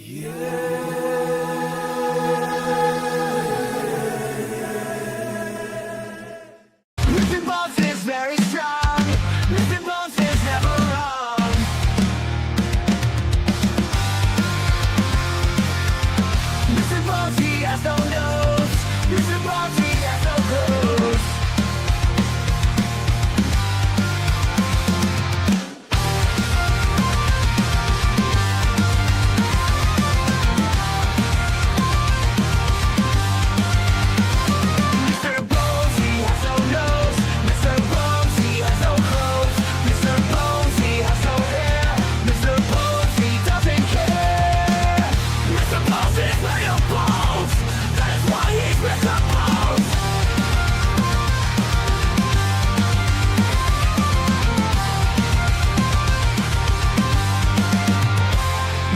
Mr. Bones is very strong. Mr. Bones is never wrong. Mr. Bones, he has no nose. Mr. Bones, he has no clothes. Mr. Bones, he has no nose. Mr. Bones, he has no clothes. Mr. Bones, he has no hair. Mr. Bones, he doesn't care. Mr. Bones is made of bones. That is why he's Mr. Bones.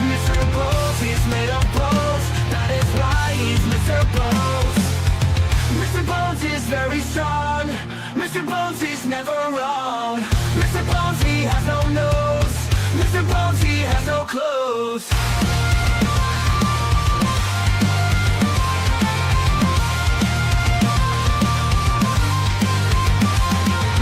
Mr. Bones, he's made of bones. That is why he's Mr. Bones. Mr. Bones is very strong. Mr. Bones is never wrong. Mr. Bones, he has no nose. Mr. Bones, he has no clothes.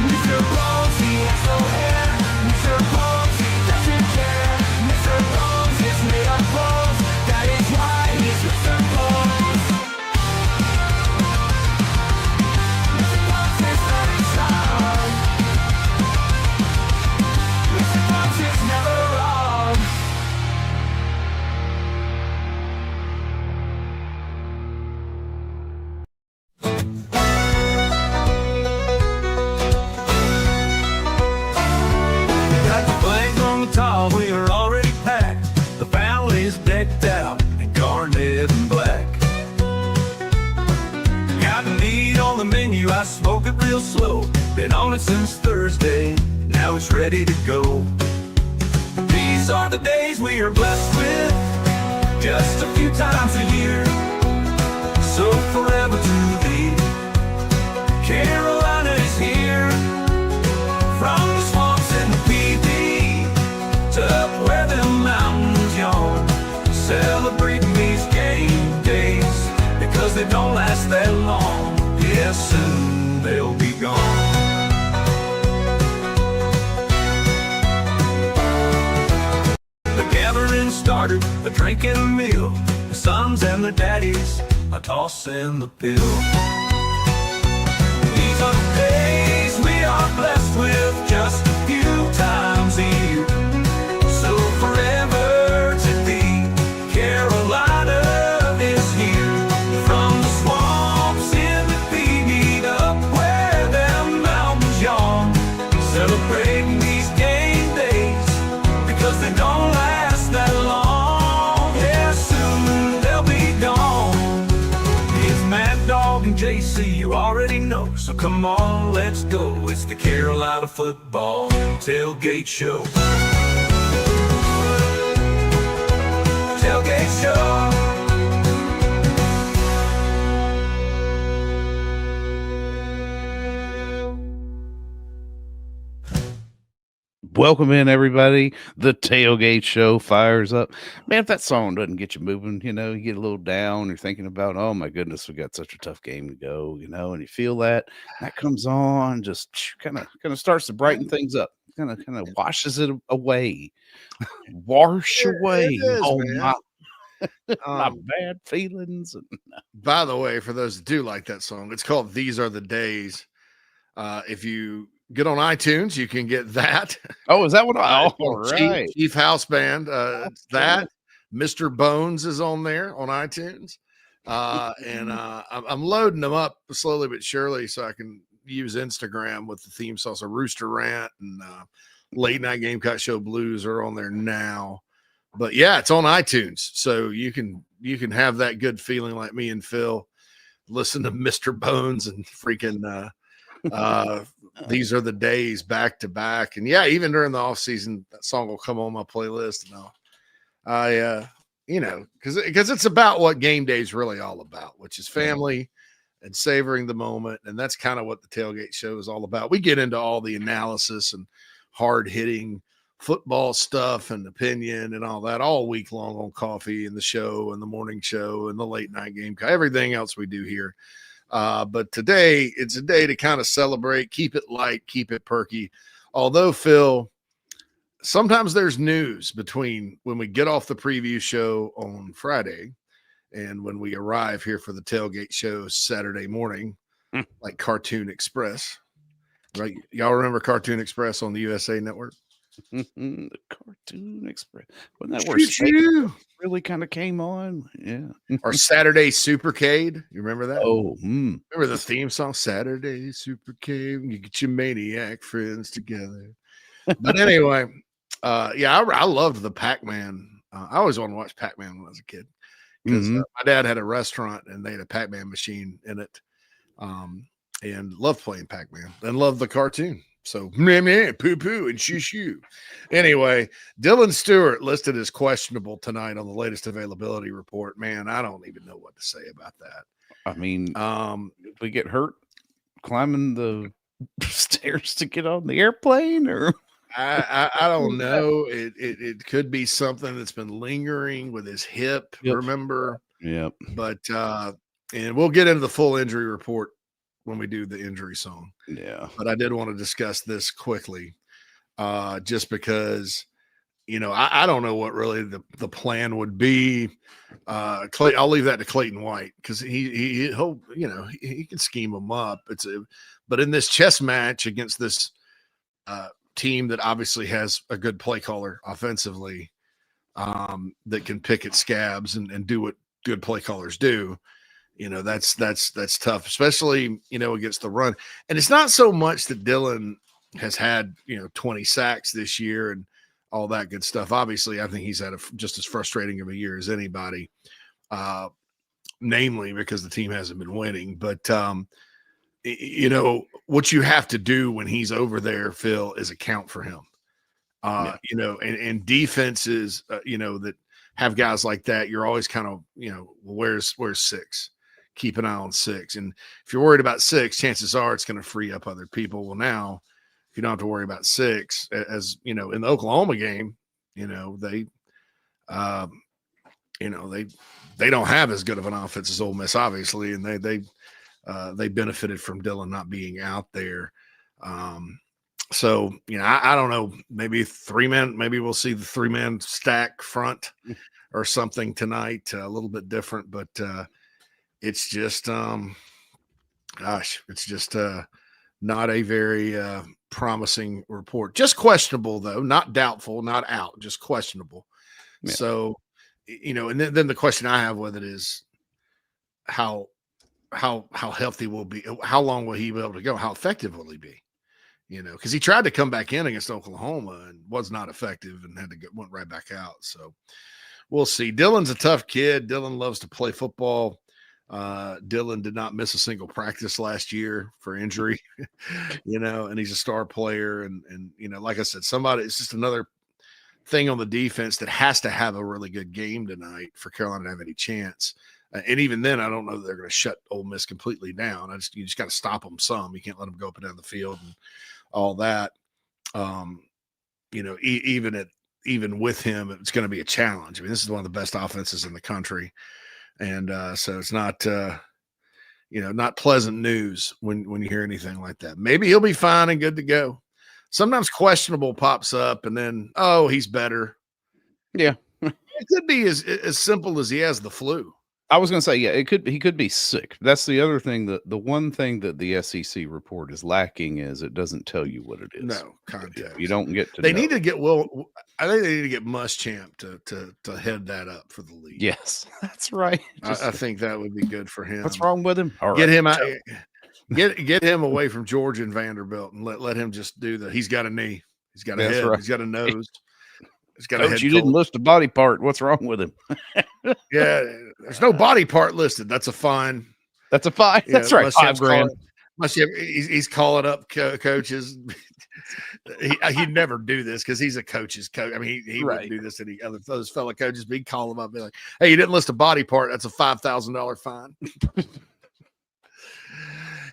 Mr. Bones, he has no hair. Mr. Bones, he doesn't care. Mr. Bones is made of bones. That is why he's Mr. Bones. Mr. Bones is very strong. Mr. Bones is never wrong. Got the flags on the top, we are already packed. The family's decked out in garnet and black. Got meat on the menu, I smoke it real slow. Been on it since Thursday, now it's ready to go. These are the days we are blessed with, just a few times a year. So forever to thee, Carolina is here. From the swamps in the PD to up where the mountains yawn, celebrating these game days because they don't last that long. Yeah, soon they'll be gone. The gathering started, the drinking a meal. The sons and the daddies are tossing the pill. These are the days we are blessed with, just a few times a year. So forever to thee, Carolina is here. From the swamps in the PD up where them mountains yawn, celebrating these game days because they don't last that long. Yeah, soon they'll be gone. It's Mad Dog and JC, you already know. So come on, let's go. It's the Carolina Football Tailgate Show. Tailgate Show. Welcome in, everybody. The Tailgate Show fires up. Man, if that song doesn't get you moving, you get a little down. You're thinking about, oh my goodness, we got such a tough game to go, and you feel that comes on, just kind of starts to brighten things up. Kind of washes it away. Wash away It is, all man. my bad feelings. By the way, for those that do like that song, it's called These Are the Days. If you get on iTunes, you can get that. Oh, is that what All right. Chief House Band. It's that. Mr. Bones is on there on iTunes. And I'm loading them up slowly but surely so I can use Instagram with the theme song. So Rooster Rant and Late Night Gamecock Show Blues are on there now. But yeah, it's on iTunes. So you can have that good feeling like me and Phil listen to Mr. Bones and freaking These Are the Days back to back. And yeah, even during the off season, that song will come on my playlist. And because it's about what game day is really all about, which is family and savoring the moment. And that's kind of what the Tailgate Show is all about. We get into all the analysis and hard hitting football stuff and opinion and all that all week long on coffee and the show and the morning show and the late night game, everything else we do here. But today it's a day to kind of celebrate, keep it light, keep it perky. Although, Phil, sometimes there's news between when we get off the preview show on Friday and when we arrive here for the tailgate show Saturday morning, like Cartoon Express, right? Y'all remember Cartoon Express on the USA Network? The Cartoon Express. Wasn't that where Space really kind of came on? Yeah. Or Saturday Supercade. You remember that? Oh, remember the theme song? Saturday Supercade. You get your maniac friends together. But anyway, I loved the Pac-Man. I always wanted to watch Pac-Man when I was a kid because my dad had a restaurant and they had a Pac-Man machine in it, and loved playing Pac-Man and loved the cartoon. So meh, poo-poo and shoo-shoo. Anyway, Dylan Stewart listed as questionable tonight on the latest availability report. Man, I don't even know what to say about that. I mean, did we get hurt climbing the stairs to get on the airplane, or I don't know. It could be something that's been lingering with his hip. Remember? Yep. But and we'll get into the full injury report when we do the injury song. Yeah. But I did want to discuss this quickly, just because, I don't know what really the plan would be. I'll leave that to Clayton White because he'll he can scheme them up. But in this chess match against this team that obviously has a good play caller offensively, that can pick its scabs and do what good play callers do. That's tough, especially, against the run. And it's not so much that Dylan has had, 20 sacks this year and all that good stuff. Obviously, I think he's had just as frustrating of a year as anybody, namely because the team hasn't been winning. But, what you have to do when he's over there, Phil, is account for him. And defenses, that have guys like that, you're always kind of, where's 6? Keep an eye on 6. And if you're worried about 6, chances are it's going to free up other people. Well, now, if you don't have to worry about 6, as in the Oklahoma game, they don't have as good of an offense as Ole Miss, obviously, and they benefited from Dylan not being out there. So, I don't know, maybe 3-man, maybe we'll see the 3-man stack front or something tonight, a little bit different, but it's just, it's just not a very promising report. Just questionable, though, not doubtful, not out, just questionable. Yeah. So, and then the question I have with it is how healthy will be, how long will he be able to go? How effective will he be? Because he tried to come back in against Oklahoma and was not effective and went right back out. So we'll see. Dylan's a tough kid. Dylan loves to play football. Dylan did not miss a single practice last year for injury, and he's a star player. And like I said, it's just another thing on the defense that has to have a really good game tonight for Carolina to have any chance. And even then, I don't know that they're going to shut Ole Miss completely down. You just got to stop them some. You can't let them go up and down the field and all that. Even with him, it's going to be a challenge. I mean, this is one of the best offenses in the country. And so it's not, not pleasant news when you hear anything like that. Maybe he'll be fine and good to go. Sometimes questionable pops up and then, he's better. Yeah. It could be as simple as he has the flu. I was going to say, yeah, he could be sick. That's the other thing. The one thing that the SEC report is lacking is it doesn't tell you what it is. No context. You don't get to. They need to get I think they need to get Muschamp to head that up for the league. Yes, that's right. I think that would be good for him. What's wrong with him? Get him out. Get him away from Georgia and Vanderbilt and let him just do the. He's got a knee. He's got a head. Right. He's got a nose. He's got a head. You didn't list a body part. What's wrong with him? Yeah, there's no body part listed. That's a fine. That's a fine. Yeah, that's right. $5,000. He's calling up coaches. He'd never do this because he's a coach's coach. I mean, he wouldn't do this to any other those fellow coaches. But he'd call them up and be like, "Hey, you didn't list a body part. That's a $5,000 fine."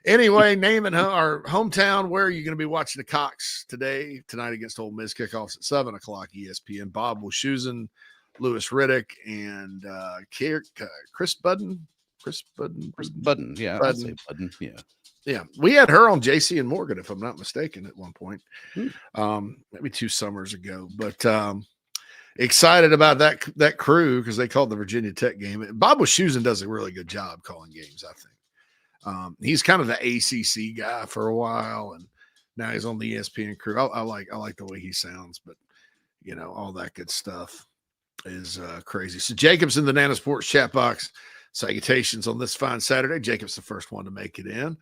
Anyway, naming our hometown. Where are you going to be watching the Cox tonight against Ole Miss? Kickoffs at 7:00 ESPN. Bob Wischusen, Lewis Riddick, and Chris Budden. Chris Budden, yeah, I'd say Budden, yeah. Yeah, we had her on JC and Morgan, if I'm not mistaken, at one point, maybe 2 summers ago. But excited about that crew because they called the Virginia Tech game. Bob Wischusen does a really good job calling games, I think. He's kind of the ACC guy for a while, and now he's on the ESPN crew. I like the way he sounds, but all that good stuff is crazy. So Jacob's in the Nana Sports chat box. Salutations on this fine Saturday. Jacob's the first one to make it in.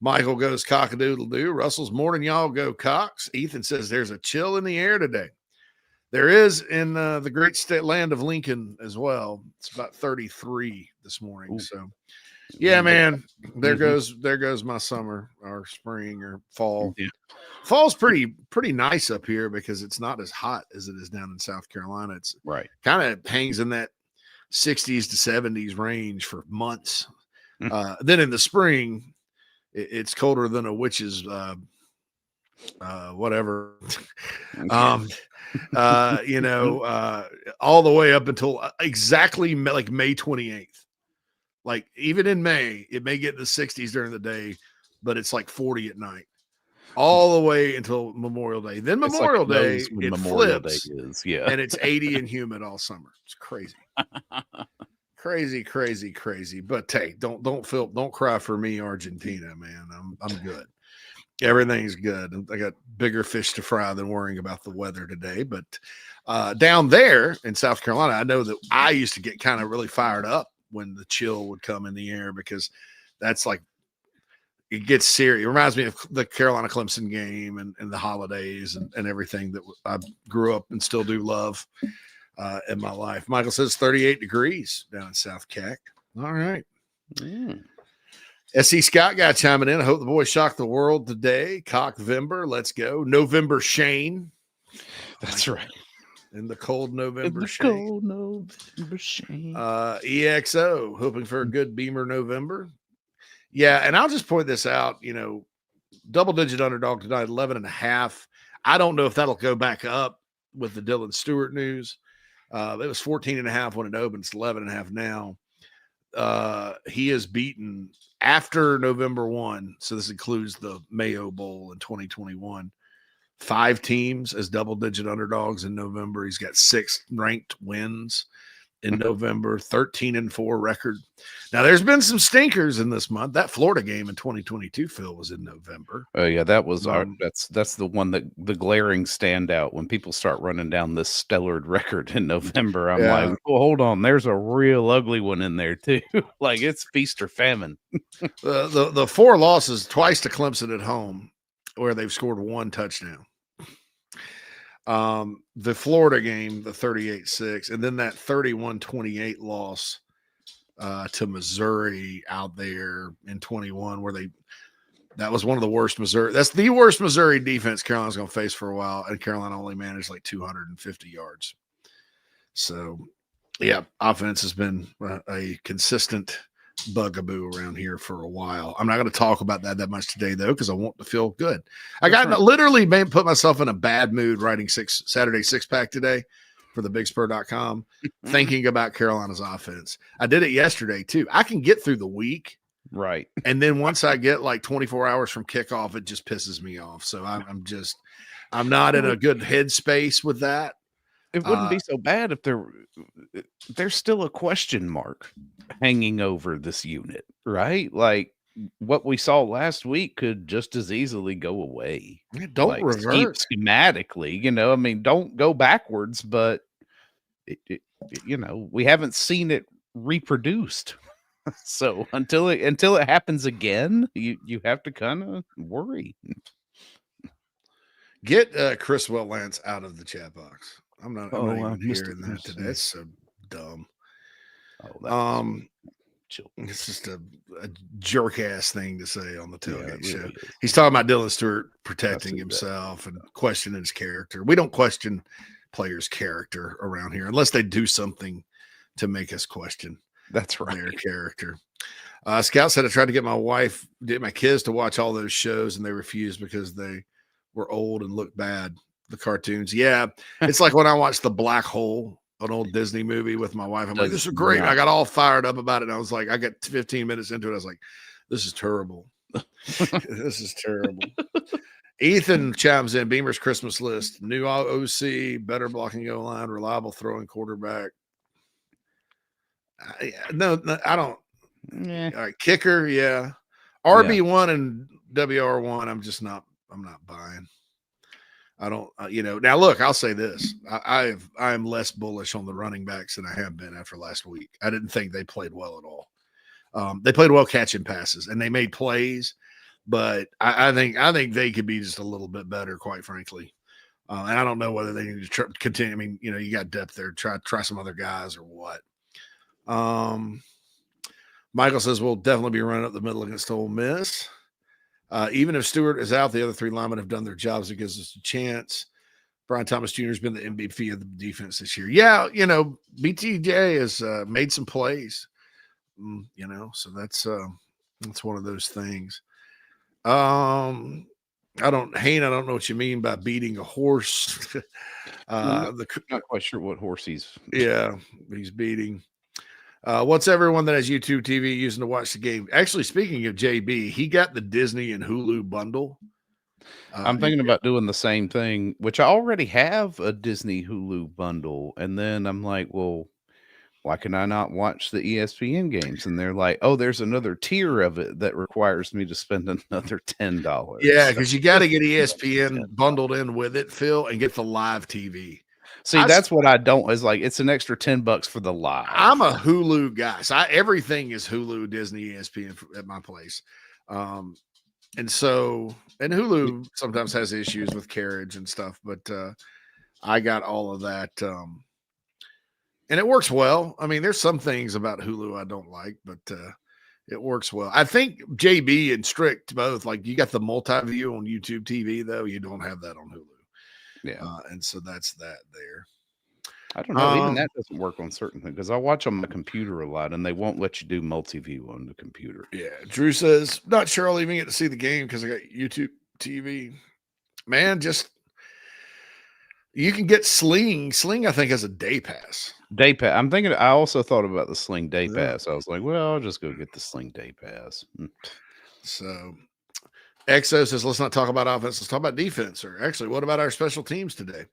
Michael goes cock-a-doodle-doo. Russell's morning, y'all go Cox. Ethan says there's a chill in the air today. There is in the great state land of Lincoln as well. It's about 33 this morning. Ooh. So, yeah, man, there goes my summer or spring or fall. Yeah. Fall's pretty nice up here because it's not as hot as it is down in South Carolina. It's right. Kind of hangs in that 60s to 70s range for months. Then in the spring, it's colder than a witch's whatever. All the way up until exactly like May 28th. Like even in May, it may get in the 60s during the day, but it's like 40 at night. All the way until Memorial Day. Then Memorial Day, it flips. And it's 80 and humid all summer. It's crazy. crazy. But hey, don't cry for me, Argentina, man. I'm good. Everything's good. I got bigger fish to fry than worrying about the weather today. But down there in South Carolina, I know that I used to get kind of really fired up when the chill would come in the air because that's like, it gets serious. It reminds me of the Carolina Clemson game and the holidays and everything that I grew up and still do love in my life. Michael says 38 degrees down in South Cac. All right. SC Scott guy chiming in. I hope the boys shock the world today. Cockvember. Let's go. November Shane. That's right. In the cold November Shane. Cold November Shane. EXO. Hoping for a good Beamer November. Yeah, and I'll just point this out, double-digit underdog tonight, 11.5. I don't know if that'll go back up with the Dylan Stewart news. It was 14.5 when it opened. It's 11.5 now. He is beaten after November 1, so this includes the Mayo Bowl in 2021. 5 teams as double-digit underdogs in November. He's got 6 ranked wins in November, 13-4 record. Now, there's been some stinkers in this month. That Florida game in 2022, Phil, was in November. Oh yeah, that was that's the one that the glaring standout when people start running down this stellar record in November. I'm like, well, hold on, there's a real ugly one in there too. Like it's feast or famine. the 4 losses, twice to Clemson at home, where they've scored 1 touchdown. The Florida game, the 38-6, and then that 31-28 loss to Missouri out there in 21, where that was one of the worst Missouri. That's the worst Missouri defense Carolina's going to face for a while, and Carolina only managed like 250 yards. So, yeah, offense has been a consistent bugaboo around here for a while. I'm not going to talk about that much today, though, because I want to feel good. Literally put myself in a bad mood writing Saturday 6-pack today for the bigspur.com, thinking about Carolina's offense. I did it yesterday, too. I can get through the week. Right. And then once I get like 24 hours from kickoff, it just pisses me off. So I'm not in a good headspace with that. It wouldn't be so bad if there's still a question mark hanging over this unit, right? Like what we saw last week could just as easily go away. Don't revert schematically, don't go backwards, but we haven't seen it reproduced. So until it happens again, you have to kind of worry. Get Chris Lance out of the chat box. I'm not even hearing that today. That's so dumb. It's just a jerk ass thing to say on the tailgate show. Really he's talking about Dylan Stewart protecting himself and questioning his character. We don't question players' character around here unless they do something to make us question their character. Scout said I tried to get my kids to watch all those shows, and they refused because they were old and looked bad. The cartoons, yeah, it's like when I watched The Black Hole, an old Disney movie, with my wife. I'm like, this is great. I got all fired up about it. And I was like, I got 15 minutes into it. I was like, this is terrible. This is terrible. Ethan chimes in. Beamer's Christmas list: new OC, better blocking O line, reliable throwing quarterback. No, I don't. Yeah. All right, kicker, yeah. RB1 and WR1. I'm not buying. I don't, now look, I'll say this. I'm less bullish on the running backs than I have been after last week. I didn't think they played well at all. They played well catching passes and they made plays, but I think they could be just a little bit better, quite frankly. And I don't know whether they need to continue. I mean, you got depth there. Try some other guys or what. Michael says we'll definitely be running up the middle against Ole Miss. Even if Stewart is out, the other three linemen have done their jobs. It gives us a chance. Brian Thomas Jr. has been the MVP of the defense this year. Yeah, BTJ has made some plays. So that's one of those things. I don't know what you mean by beating a horse. Not quite sure what horse he's beating. What's everyone that has YouTube TV using to watch the game? Actually, speaking of JB, he got the Disney and Hulu bundle. I'm thinking about doing the same thing, which I already have a Disney Hulu bundle. And then I'm like, well, why can I not watch the ESPN games? And they're like, oh, there's another tier of it that requires me to spend another $10. Yeah, because you got to get ESPN bundled in with it, Phil, and get the live TV. See, that's what I don't, is like, it's an extra $10 for the live. I'm a Hulu guy. So everything is Hulu, Disney, ESPN at my place. And Hulu sometimes has issues with carriage and stuff, but I got all of that. And it works well. I mean, there's some things about Hulu I don't like, but it works well. I think JB and Strict both, like, you got the multi-view on YouTube TV, though. You don't have that on Hulu. Yeah. And so that's that there. I don't know. Even that doesn't work on certain things because I watch on my computer a lot and they won't let you do multi-view on the computer. Yeah. Drew says, not sure I'll even get to see the game because I got YouTube TV. Man, you can get Sling. Sling, I think, has a day pass. Day pass. I'm thinking, I also thought about the Sling day pass. I was like, well, I'll just go get the Sling day pass. So Exo says, let's not talk about offense. Let's talk about defense. Or actually, what about our special teams today?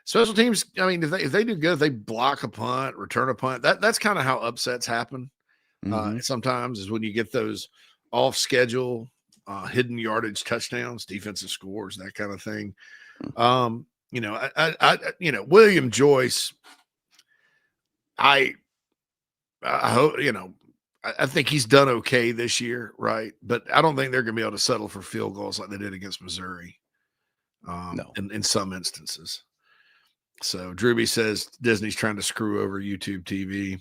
Special teams, I mean, if they do good, if they block a punt, return a punt, that's kind of how upsets happen. Sometimes is when you get those off schedule, hidden yardage touchdowns, defensive scores, that kind of thing. William Joyce, I hope, I think he's done okay this year, right? But I don't think they're going to be able to settle for field goals like they did against Missouri. No. In some instances. So Drewby says Disney's trying to screw over YouTube TV.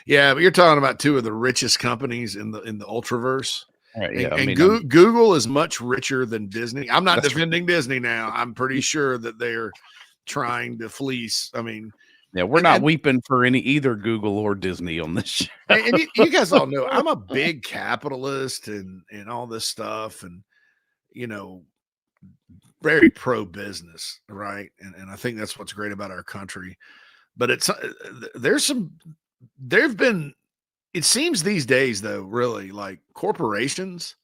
Yeah, but you're talking about two of the richest companies in the Ultraverse. Right, yeah, and Google is much richer than Disney. I'm not defending Disney now. I'm pretty sure that they're trying to fleece. I mean, yeah, we're not weeping for either Google or Disney on this show. And you guys all know I'm a big capitalist and all this stuff, and very pro business, right? And I think that's what's great about our country. But it seems these days, though, really, like, corporations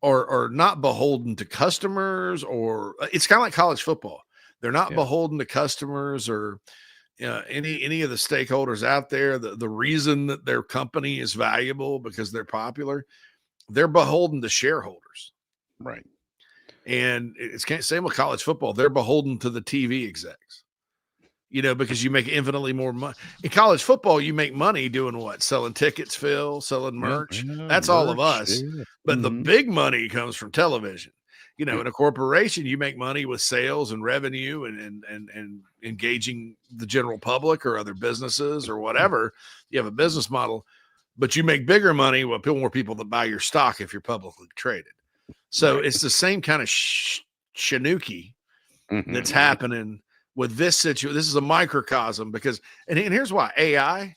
are not beholden to customers, or it's kind of like college football. They're not beholden to customers or any of the stakeholders out there. The reason that their company is valuable because they're popular, they're beholden to shareholders. Right. And it's same with college football. They're beholden to the TV execs, because you make infinitely more money. In college football, you make money doing what? Selling tickets, Phil, selling merch. That's all of us. Yeah. But the big money comes from television. In a corporation, you make money with sales and revenue and engaging the general public or other businesses or whatever. You have a business model, but you make bigger money with more people that buy your stock if you're publicly traded. So it's the same kind of shanuki that's happening with this situation. This is a microcosm because, and here's why AI,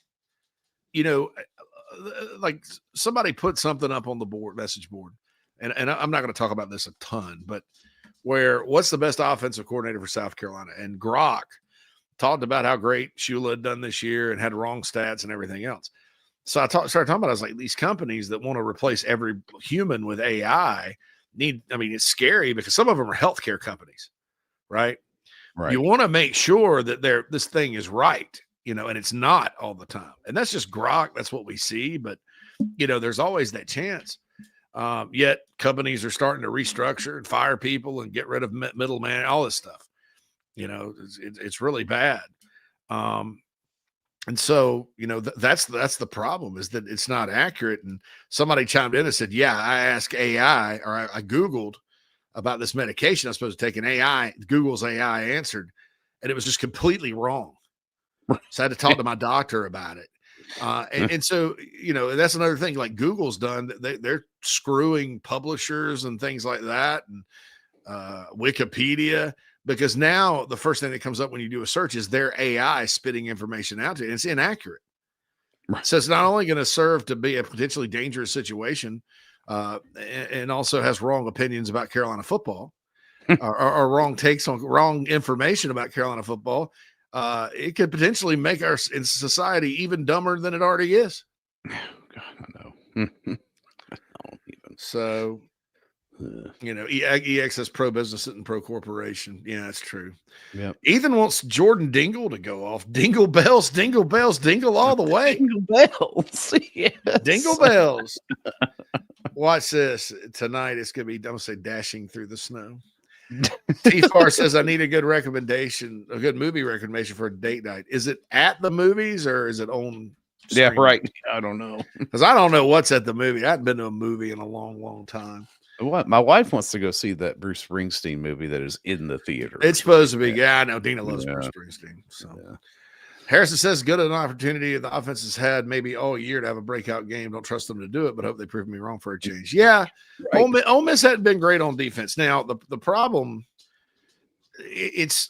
like somebody put something up on the message board, and I'm not going to talk about this a ton, but what's the best offensive coordinator for South Carolina? And Grok talked about how great Shula had done this year and had wrong stats and everything else. So I started talking about, I was like, these companies that want to replace every human with AI it's scary because some of them are healthcare companies, right? Right. You want to make sure that this thing is right, and it's not all the time. And that's just Grok. That's what we see. But, there's always that chance. Yet companies are starting to restructure and fire people and get rid of middleman, all this stuff. It's really bad. And so, that's the problem, is that it's not accurate. And somebody chimed in and said, yeah, I asked AI, or I Googled about this medication I'm supposed to take, and Google's AI answered, and it was just completely wrong. So I had to talk to my doctor about it. And so, that's another thing like Google's done. They're screwing publishers and things like that, and Wikipedia, because now the first thing that comes up when you do a search is their AI spitting information out to you, and it's inaccurate. Right. So it's not only going to serve to be a potentially dangerous situation, and also has wrong opinions about Carolina football, or wrong takes on wrong information about Carolina football. It could potentially make our society even dumber than it already is. God, I know. So, EX says pro business and pro corporation. Yeah, that's true. Yep. Ethan wants Jordan Dingle to go off. Dingle bells, dingle all the way. Dingle bells. Yes. Dingle bells. Watch this tonight. It's going to be, I'm going to say, dashing through the snow. T-Far says, I need a good movie recommendation for a date night. Is it at the movies or is it on streaming? Yeah, right. I don't know. Because I don't know what's at the movie. I haven't been to a movie in a long, long time. What? My wife wants to go see that Bruce Springsteen movie that is in the theater. It's supposed to be. Yeah, I know. Dina loves Bruce Springsteen. So Harrison says, good an opportunity the offense has had maybe all year to have a breakout game. Don't trust them to do it, but hope they prove me wrong for a change. Yeah, right. Ole Miss hadn't been great on defense. Now, the problem, it's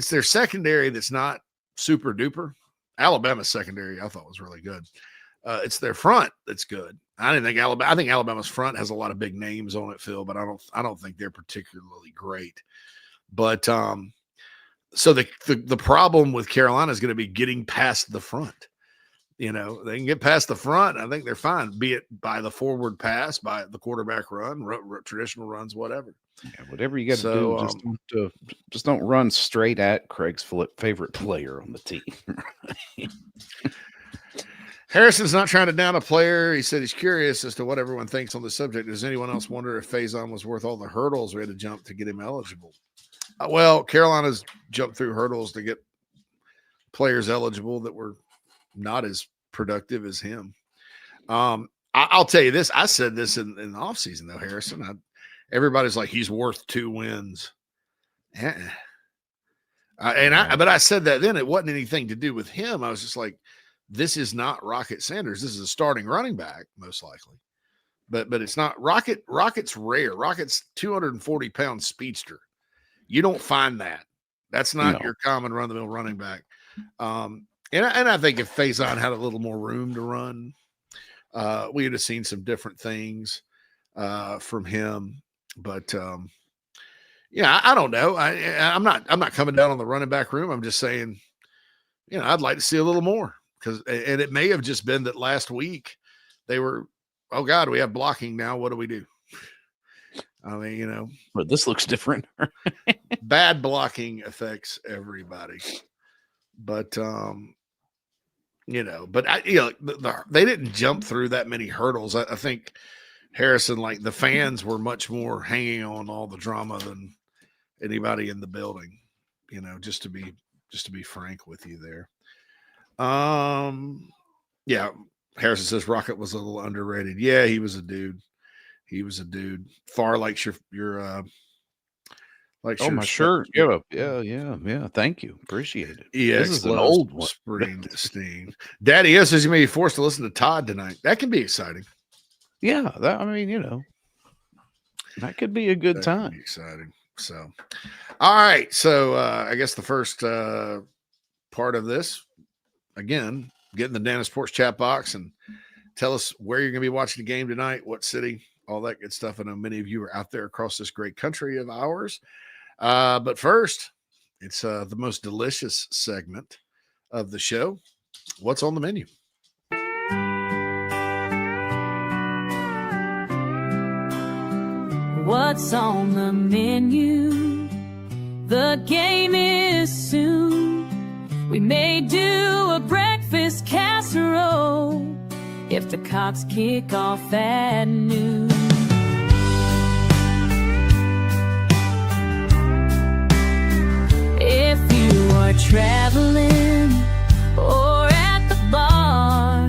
their secondary that's not super duper. Alabama's secondary I thought was really good. It's their front that's good. I think Alabama's front has a lot of big names on it, Phil, but I don't think they're particularly great. But so the problem with Carolina is going to be getting past the front. They can get past the front. I think they're fine, be it by the forward pass, by the quarterback run, traditional runs, whatever. Yeah, whatever you got to do, just don't run straight at Craig's favorite player on the team. Harrison's not trying to down a player. He said he's curious as to what everyone thinks on the subject. Does anyone else wonder if Faison was worth all the hurdles we had to jump to get him eligible? Well, Carolina's jumped through hurdles to get players eligible that were not as productive as him. I'll tell you this. I said this in the offseason, though, Harrison. Everybody's like, he's worth 2 wins. But I said that then. It wasn't anything to do with him. I was just like, this is not Rocket Sanders. This is a starting running back, most likely. But it's not. Rocket's rare. Rocket's 240-pound speedster. You don't find that. That's not your common run-of-the-mill running back. And I think if Faison had a little more room to run, we would have seen some different things from him. But I don't know. I'm not coming down on the running back room. I'm just saying, I'd like to see a little more, and it may have just been that last week they were, oh God, we have blocking now. What do we do? I mean, but this looks different. Bad blocking affects everybody. But they didn't jump through that many hurdles. I think Harrison, like the fans were much more hanging on all the drama than anybody in the building, just to be frank with you there. Harrison says Rocket was a little underrated. Yeah, he was a dude. Far like your like my shirt. Yeah. Thank you. Appreciate it. Yeah, this is an old one. Springsteen. Daddy S says you may be forced to listen to Todd tonight. That can be exciting. Yeah, that could be a good time. Exciting. So, all right. So I guess the first part of this, again, get in the Dana Sports chat box and Tell us where you're going to be watching the game tonight, what city, all that good stuff. I know many of you are out there across this great country of ours. But first, it's the most delicious segment of the show. What's on the menu? What's on the menu? The game is soon. We may do a breakfast casserole if the Cocks kick off at noon. If you are traveling or at the bar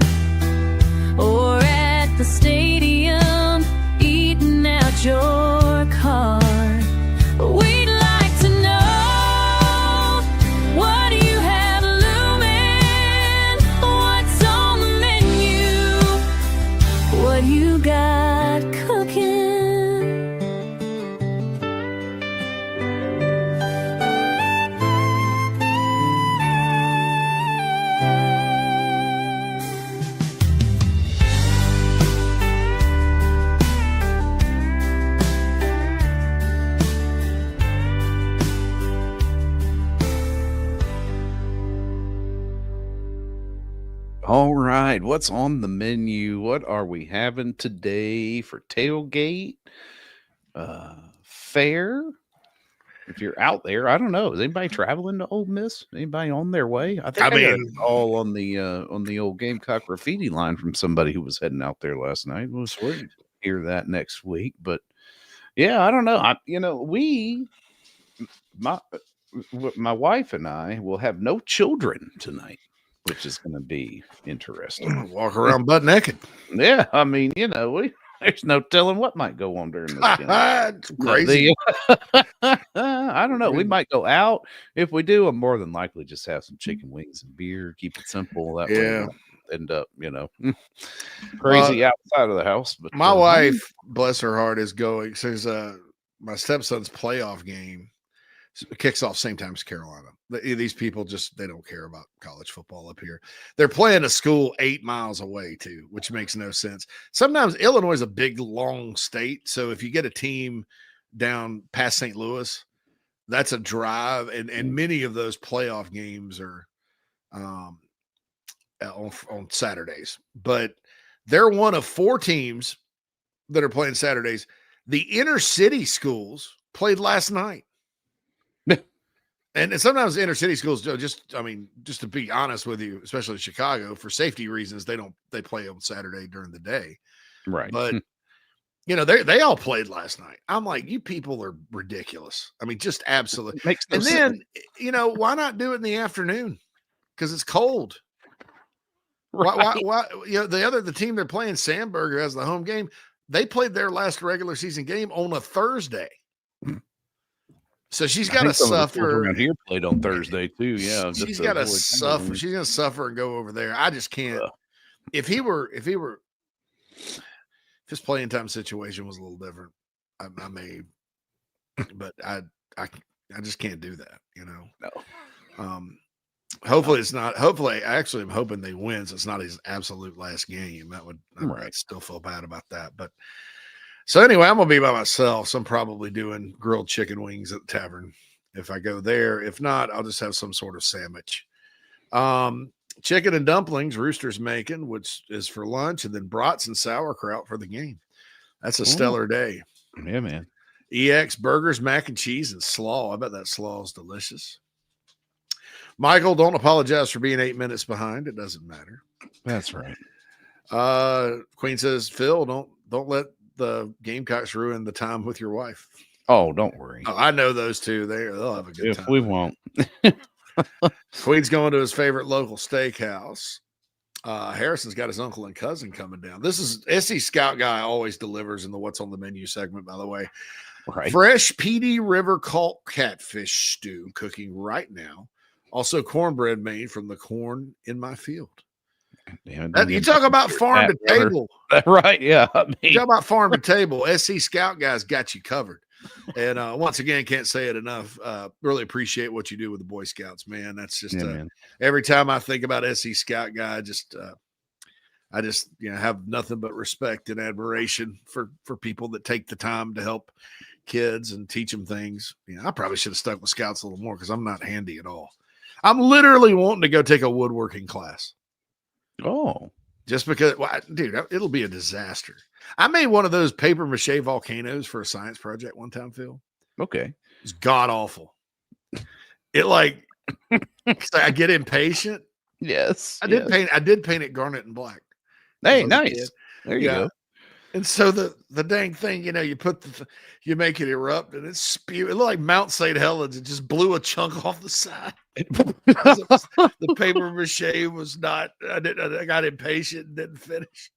or at the stadium eating out your car, we'd like to know, what do you have looming? What's on the menu? What you got cooking? All right, what's on the menu? What are we having today for tailgate? Fair. If you're out there, I don't know. Is anybody traveling to Ole Miss? Anybody on their way? I think I got mean, all on the old Gamecock graffiti line from somebody who was heading out there last night. We'll hear that next week. But yeah, I don't know. My wife and I will have no children tonight, which is going to be interesting. Walk around butt naked. Yeah, I mean, there's no telling what might go on during this game. It's crazy. I don't know. We might go out. If we do, I'm more than likely just have some chicken wings and beer. Keep it simple. That way we don't end up, crazy outside of the house. But my wife, bless her heart, is going. Says my stepson's playoff game kicks off same time as Carolina. These people they don't care about college football up here. They're playing a school 8 miles away too, which makes no sense. Sometimes Illinois is a big, long state. So if you get a team down past St. Louis, that's a drive. And many of those playoff games are on Saturdays. But they're one of 4 teams that are playing Saturdays. The inner city schools played last night. And sometimes inner city schools just to be honest with you, especially Chicago, for safety reasons, they play on Saturday during the day. Right. But they all played last night. I'm like, you people are ridiculous. I mean, just absolutely. Makes no and sense. then, why not do it in the afternoon? Because it's cold. Right. Why the team they're playing, Sandberg, who has the home game, they played their last regular season game on a Thursday. So she's got to suffer. Around here played on Thursday too. Yeah, she's got to suffer. She's going to suffer and go over there. I just can't. If his playing time situation was a little different, I may, but I just can't do that. No. Hopefully it's not. Hopefully, actually, I'm hoping they win. So it's not his absolute last game. I'd still feel bad about that, but. So anyway, I'm going to be by myself. So I'm probably doing grilled chicken wings at the tavern if I go there. If not, I'll just have some sort of sandwich. Chicken and dumplings, Rooster's making, which is for lunch, and then brats and sauerkraut for the game. That's a stellar day. Yeah, man. EX burgers, mac and cheese, and slaw. I bet that slaw is delicious. Michael, don't apologize for being 8 minutes behind. It doesn't matter. That's right. Queen says, Phil, don't let the Gamecocks ruin the time with your wife. Oh, don't worry. Oh, I know those two. They'll have a good time. We won't. Queen's going to his favorite local steakhouse. Harrison's got his uncle and cousin coming down. This is SC Scout Guy always delivers in the What's on the Menu segment, by the way. Right. Fresh PD River Cult catfish stew cooking right now. Also cornbread made from the corn in my field. You talk about farm to table. Right, yeah. You talk about farm to table. SC Scout Guys got you covered. And once again, can't say it enough. Really appreciate what you do with the Boy Scouts, man. That's just every time I think about SC Scout Guy, I just, have nothing but respect and admiration for people that take the time to help kids and teach them things. I probably should have stuck with Scouts a little more because I'm not handy at all. I'm literally wanting to go take a woodworking class. Oh, just because, dude, it'll be a disaster. I made one of those paper mache volcanoes for a science project one time, Phil. okay. It's god awful. It like, I get impatient. Yes. I did paint it garnet and black. Hey, nice. There you go. And so the dang thing, you put you make it erupt and it spew. It looked like Mount St. Helens. It just blew a chunk off the side. The paper mache was not. I got impatient and didn't finish.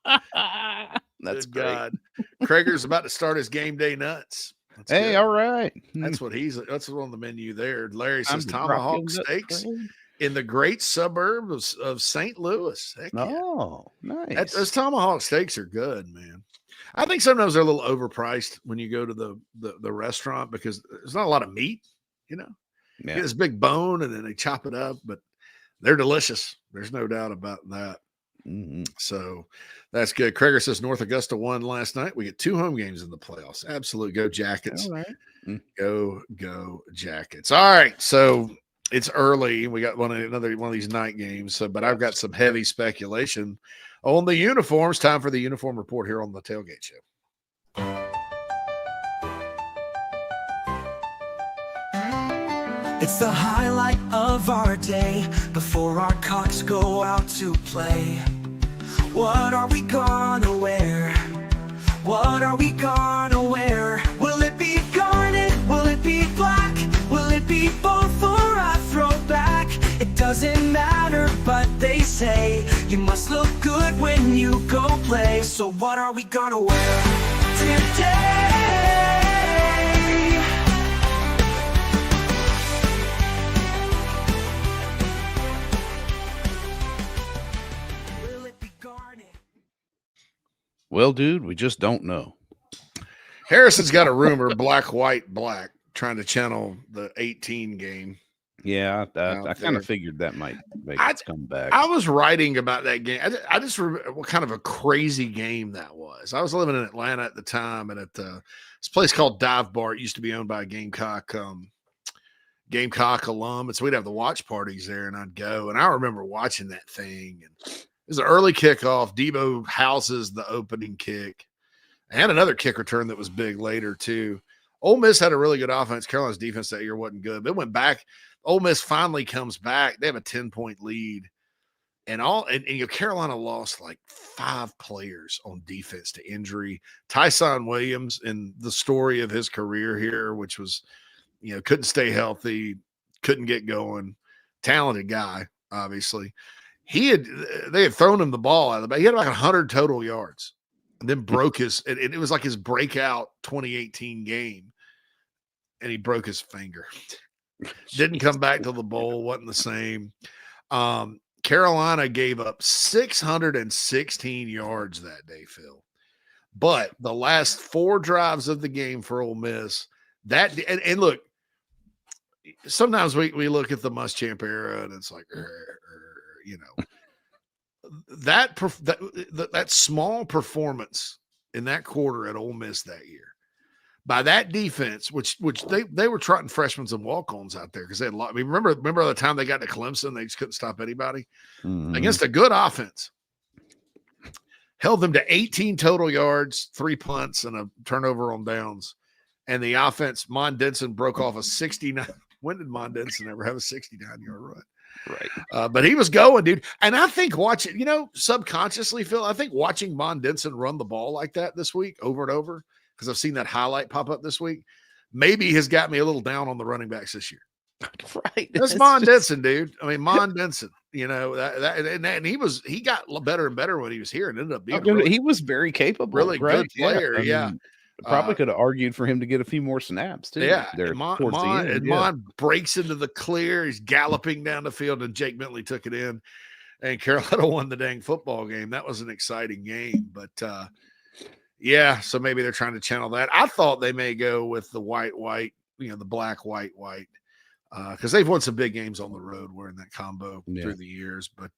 That's Good great. God. Krager's about to start his game day nuts. That's Hey, good. all right. That's what's on the menu there. Larry Time says to drop tomahawk in that steaks trade. in the great suburb of St. Louis. Heck yeah. Oh, nice. Those tomahawk steaks are good, man. I think sometimes they're a little overpriced when you go to the restaurant because there's not a lot of meat, You Yeah. get this big bone and then they chop it up, but they're delicious. There's no doubt about that. Mhm. So that's good. Krager says North Augusta won last night. We get 2 home games in the playoffs. Absolute go Jackets. All right. Go Jackets. All right. So it's early. We got another one of these night games. So, but I've got some heavy speculation on the uniforms. Time for the uniform report here on the Tailgate Show. It's the highlight of our day before our cocks go out to play. What are we gonna wear? What are we gonna wear? Will it be garnet? Will it be black? Will it be both or a throwback? It doesn't matter, but they say you must look good when you go play. So what are we gonna wear today? Well, dude, we just don't know. Harrison's got a rumor, black, white, black, trying to channel the 18 game. Yeah, out I kind there. of figured that might make it come back. I was writing about that game. I just remember what kind of a crazy game that was. I was living in Atlanta at the time, and at this place called Dive Bar. It used to be owned by a Gamecock alum, and so we'd have the watch parties there, and I'd go. And I remember watching that thing, and it was an early kickoff. Debo houses the opening kick, and another kick return that was big later too. Ole Miss had a really good offense. Carolina's defense that year wasn't good, but it went back. Ole Miss finally comes back. They have a 10-point lead. And Carolina lost like 5 players on defense to injury. Tyson Williams, in the story of his career here, which was, couldn't stay healthy, couldn't get going. Talented guy, obviously. They had thrown him the ball out of the back. He had like 100 total yards. And then broke it was like his breakout 2018 game. And he broke his finger. Didn't come back to the bowl, wasn't the same. Carolina gave up 616 yards that day, Phil. But the last 4 drives of the game for Ole Miss, and look, sometimes we look at the Muschamp era and it's like, that small performance in that quarter at Ole Miss that year by that defense, which they were trotting freshmen and walk-ons out there because they had a lot. I mean, remember the time they got to Clemson, they just couldn't stop anybody against a good offense. Held them to 18 total yards, 3 punts, and a turnover on downs. And the offense, Mon Denson broke off a 69. When did Mon Denson ever have a 69-yard run? Right. But he was going, dude. And I think watching, subconsciously, Phil, I think watching Mon Denson run the ball like that this week over and over, because I've seen that highlight pop up this week, maybe has got me a little down on the running backs this year. Right. That's Mon Denson, dude. I mean, Mon Denson, and he got better and better when he was here and ended up being he was very capable. really right? good player. Yeah. Probably could have argued for him to get a few more snaps too. Yeah. There And towards the end. Mon breaks into the clear. He's galloping down the field, and Jake Bentley took it in, and Carolina won the dang football game. That was an exciting game, but yeah, so maybe they're trying to channel that. I thought they may go with the white, the black, white, because they've won some big games on the road wearing that combo through the years. But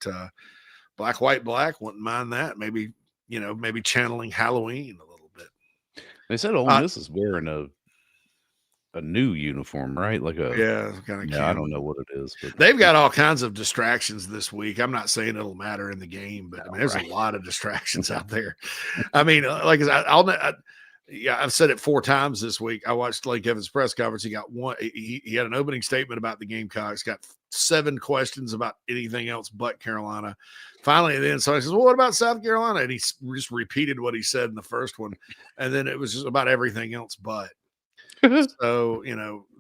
Black, white, black. Wouldn't mind that. Maybe, maybe channeling Halloween a little bit. They said Ole Miss is wearing a new uniform, right? Like a Yeah, kind of cute. I don't know what it is, but They've got all kinds of distractions this week. I'm not saying it'll matter in the game, but I mean, there's a lot of distractions out there. I mean, like I've said it 4 times this week. I watched Lane Kiffin's press conference. He got one. He had an opening statement about the Gamecocks. Got 7 questions about anything else but Carolina. Finally, then somebody says, "Well, what about South Carolina?" And he just repeated what he said in the first one, and then it was just about everything else but. So,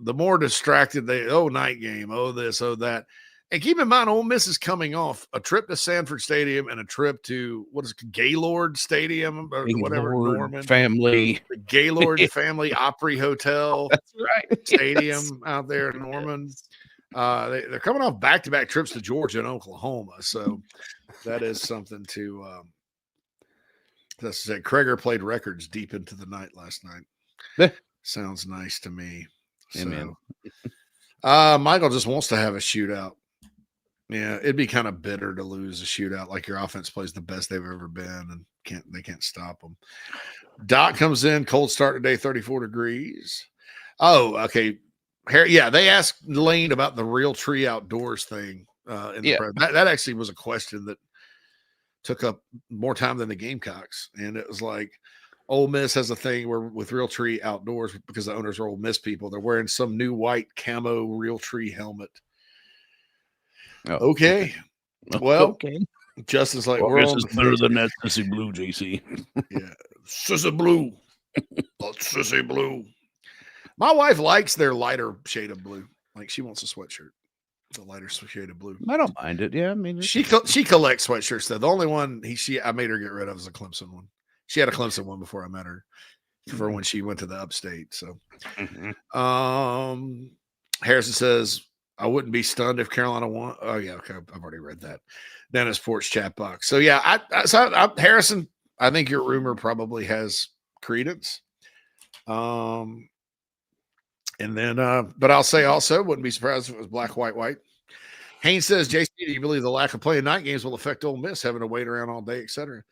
the more distracted night game, this, that. And keep in mind, Ole Miss is coming off a trip to Sanford Stadium and a trip to, Gaylord Stadium or whatever, Norman. Family. The Gaylord Family Opry Hotel. That's right. Stadium out there in Norman. They're coming off back-to-back trips to Georgia and Oklahoma. So that is something to let's say. Kreger played records deep into the night last night. Sounds nice to me. Amen. So, Michael just wants to have a shootout. Yeah, it'd be kind of bitter to lose a shootout. Like your offense plays the best they've ever been, and they can't stop them. Doc comes in, cold start today, 34 degrees. Oh, okay. They asked Lane about the Real Tree Outdoors thing. That actually was a question that took up more time than the Gamecocks, and it was like, Ole Miss has a thing where with Real Tree Outdoors, because the owners are Ole Miss people, they're wearing some new white camo Real Tree helmet. Oh, okay. Well, okay. Justin's like, we're on better than that sissy blue, JC. Yeah. Sissy blue. Sissy blue. My wife likes their lighter shade of blue. Like she wants a sweatshirt. The lighter shade of blue. I don't mind it. Yeah. I mean, she collects sweatshirts though. The only one I made her get rid of is a Clemson one. She had a Clemson one before I met her for when she went to the upstate. So, Harrison says, I wouldn't be stunned if Carolina won. Oh, yeah. Okay. I've already read that. Dennis Porch chat box. So, yeah, Harrison, I think your rumor probably has credence. And then, but I'll say also, wouldn't be surprised if it was black, white, white. Haynes says, JC, do you believe the lack of playing night games will affect Ole Miss having to wait around all day, et cetera?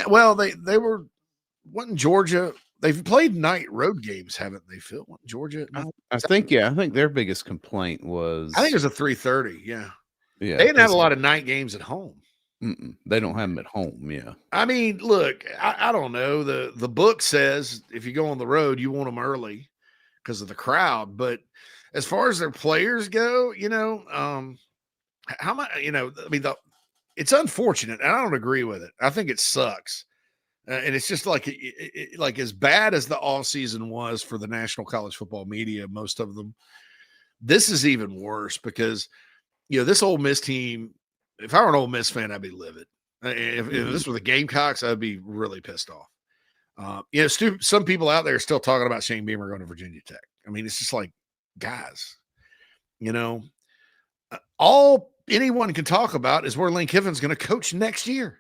Well, they wasn't Georgia. They've played night road games, haven't they, Phil? Georgia? I think their biggest complaint was. I think it was a 3:30. Yeah. Yeah. They didn't have a lot of night games at home. They don't have them at home. Yeah. I mean, look, I don't know. The book says if you go on the road, you want them early because of the crowd. But as far as their players go, how much, I mean, it's unfortunate, and I don't agree with it. I think it sucks. And it's just like as bad as the offseason was for the national college football media, most of them, this is even worse because, this Ole Miss team, if I were an Ole Miss fan, I'd be livid. If this were the Gamecocks, I'd be really pissed off. Some people out there are still talking about Shane Beamer going to Virginia Tech. I mean, it's just like, guys, all anyone can talk about is where Lane Kiffin's going to coach next year.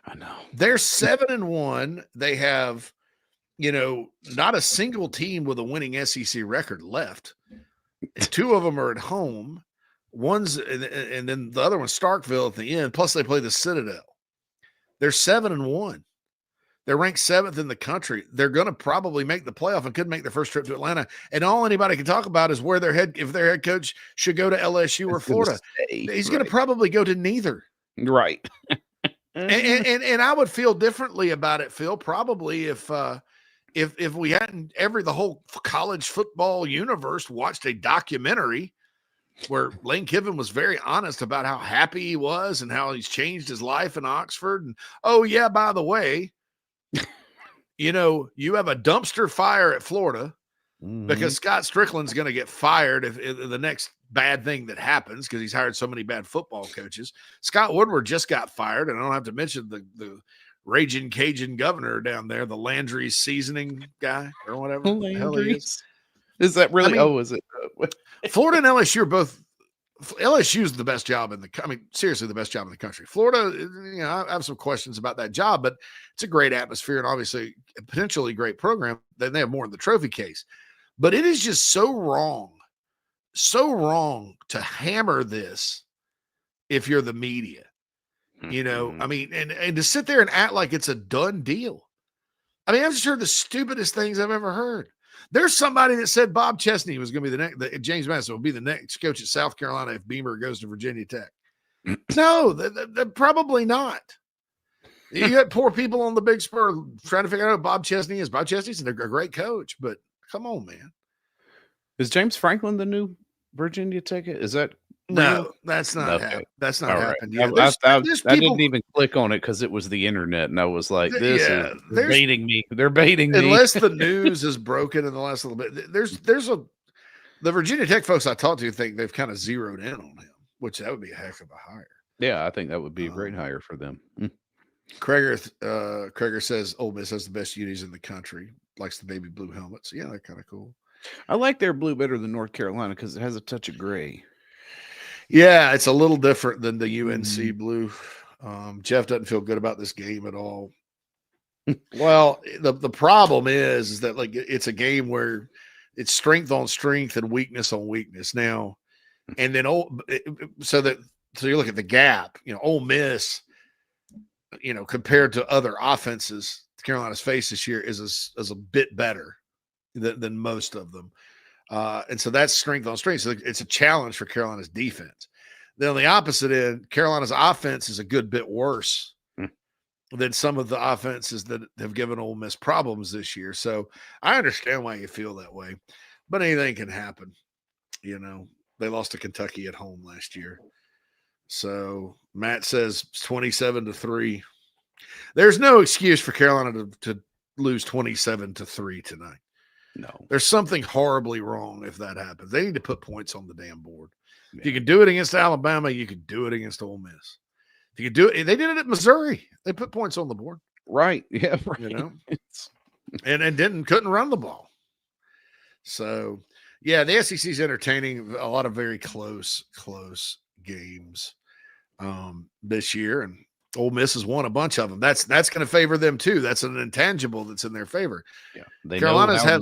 I know. They're 7-1. They have, not a single team with a winning SEC record left. 2 of them are at home. One's and then the other one's Starkville at the end. Plus, they play the Citadel. They're 7-1. They're ranked 7th in the country. They're going to probably make the playoff and could make their first trip to Atlanta. And all anybody can talk about is where if their head coach should go to LSU or Florida. He's going to probably go to neither. Right. and I would feel differently about it, Phil, probably if we hadn't the whole college football universe watched a documentary where Lane Kiffin was very honest about how happy he was and how he's changed his life in Oxford. And, oh, yeah, by the way, you have a dumpster fire at Florida because Scott Strickland's going to get fired if the next bad thing that happens because he's hired so many bad football coaches. Scott Woodward just got fired, and I don't have to mention the raging Cajun governor down there, the Landry's seasoning guy or whatever. Landry's. Is that really? Is it? Florida and LSU are both. LSU's the best job seriously, the best job in the country. Florida, I have some questions about that job, but it's a great atmosphere and obviously a potentially great program. Then they have more in the trophy case. But it is just so wrong to hammer this if you're the media. You know, I mean, and to sit there and act like it's a done deal. I mean, I've just heard the stupidest things I've ever heard. There's somebody that said Bob Chesney was going to be the next, James Madison will be the next coach at South Carolina if Beamer goes to Virginia Tech. No, they're probably not. You got poor people on the Big Spur trying to figure out who Bob Chesney is. Bob Chesney's a great coach, but come on, man. Is James Franklin the new Virginia Tech? Is that no? That's not okay. That's not happened yet. I didn't even click on it because it was the internet, and I was like, "They're baiting me. They're baiting me." Unless the news is broken in the last little bit, the Virginia Tech folks I talked to think they've kind of zeroed in on him, which that would be a heck of a hire. Yeah, I think that would be a great hire for them. Kreger says Ole Miss has the best unis in the country. Likes the baby blue helmets. Yeah, they're kind of cool. I like their blue better than North Carolina because it has a touch of gray. Yeah, it's a little different than the UNC blue. Jeff doesn't feel good about this game at all. Well, the problem is that like it's a game where it's strength on strength and weakness on weakness now, and then so you look at the gap. You know, Ole Miss, you know, compared to other offenses Carolina's faced this year is a bit better than most of them. And so that's strength on strength. So it's a challenge for Carolina's defense. Then on the opposite end, Carolina's offense is a good bit worse than some of the offenses that have given Ole Miss problems this year. So I understand why you feel that way, but anything can happen. You know, they lost to Kentucky at home last year. So Matt says 27-3. There's no excuse for Carolina to lose 27-3 tonight. No, there's something horribly wrong if that happens. They need to put points on the damn board. Yeah. If you can do it against Alabama, you can do it against Ole Miss. If you can do it, they did it at Missouri. They put points on the board. Right. Yeah. Right. You know, and couldn't run the ball. So yeah, the SEC's entertaining. A lot of very close games this year, and Ole Miss has won a bunch of them. That's going to favor them too. That's an intangible that's in their favor. Yeah, Carolina's had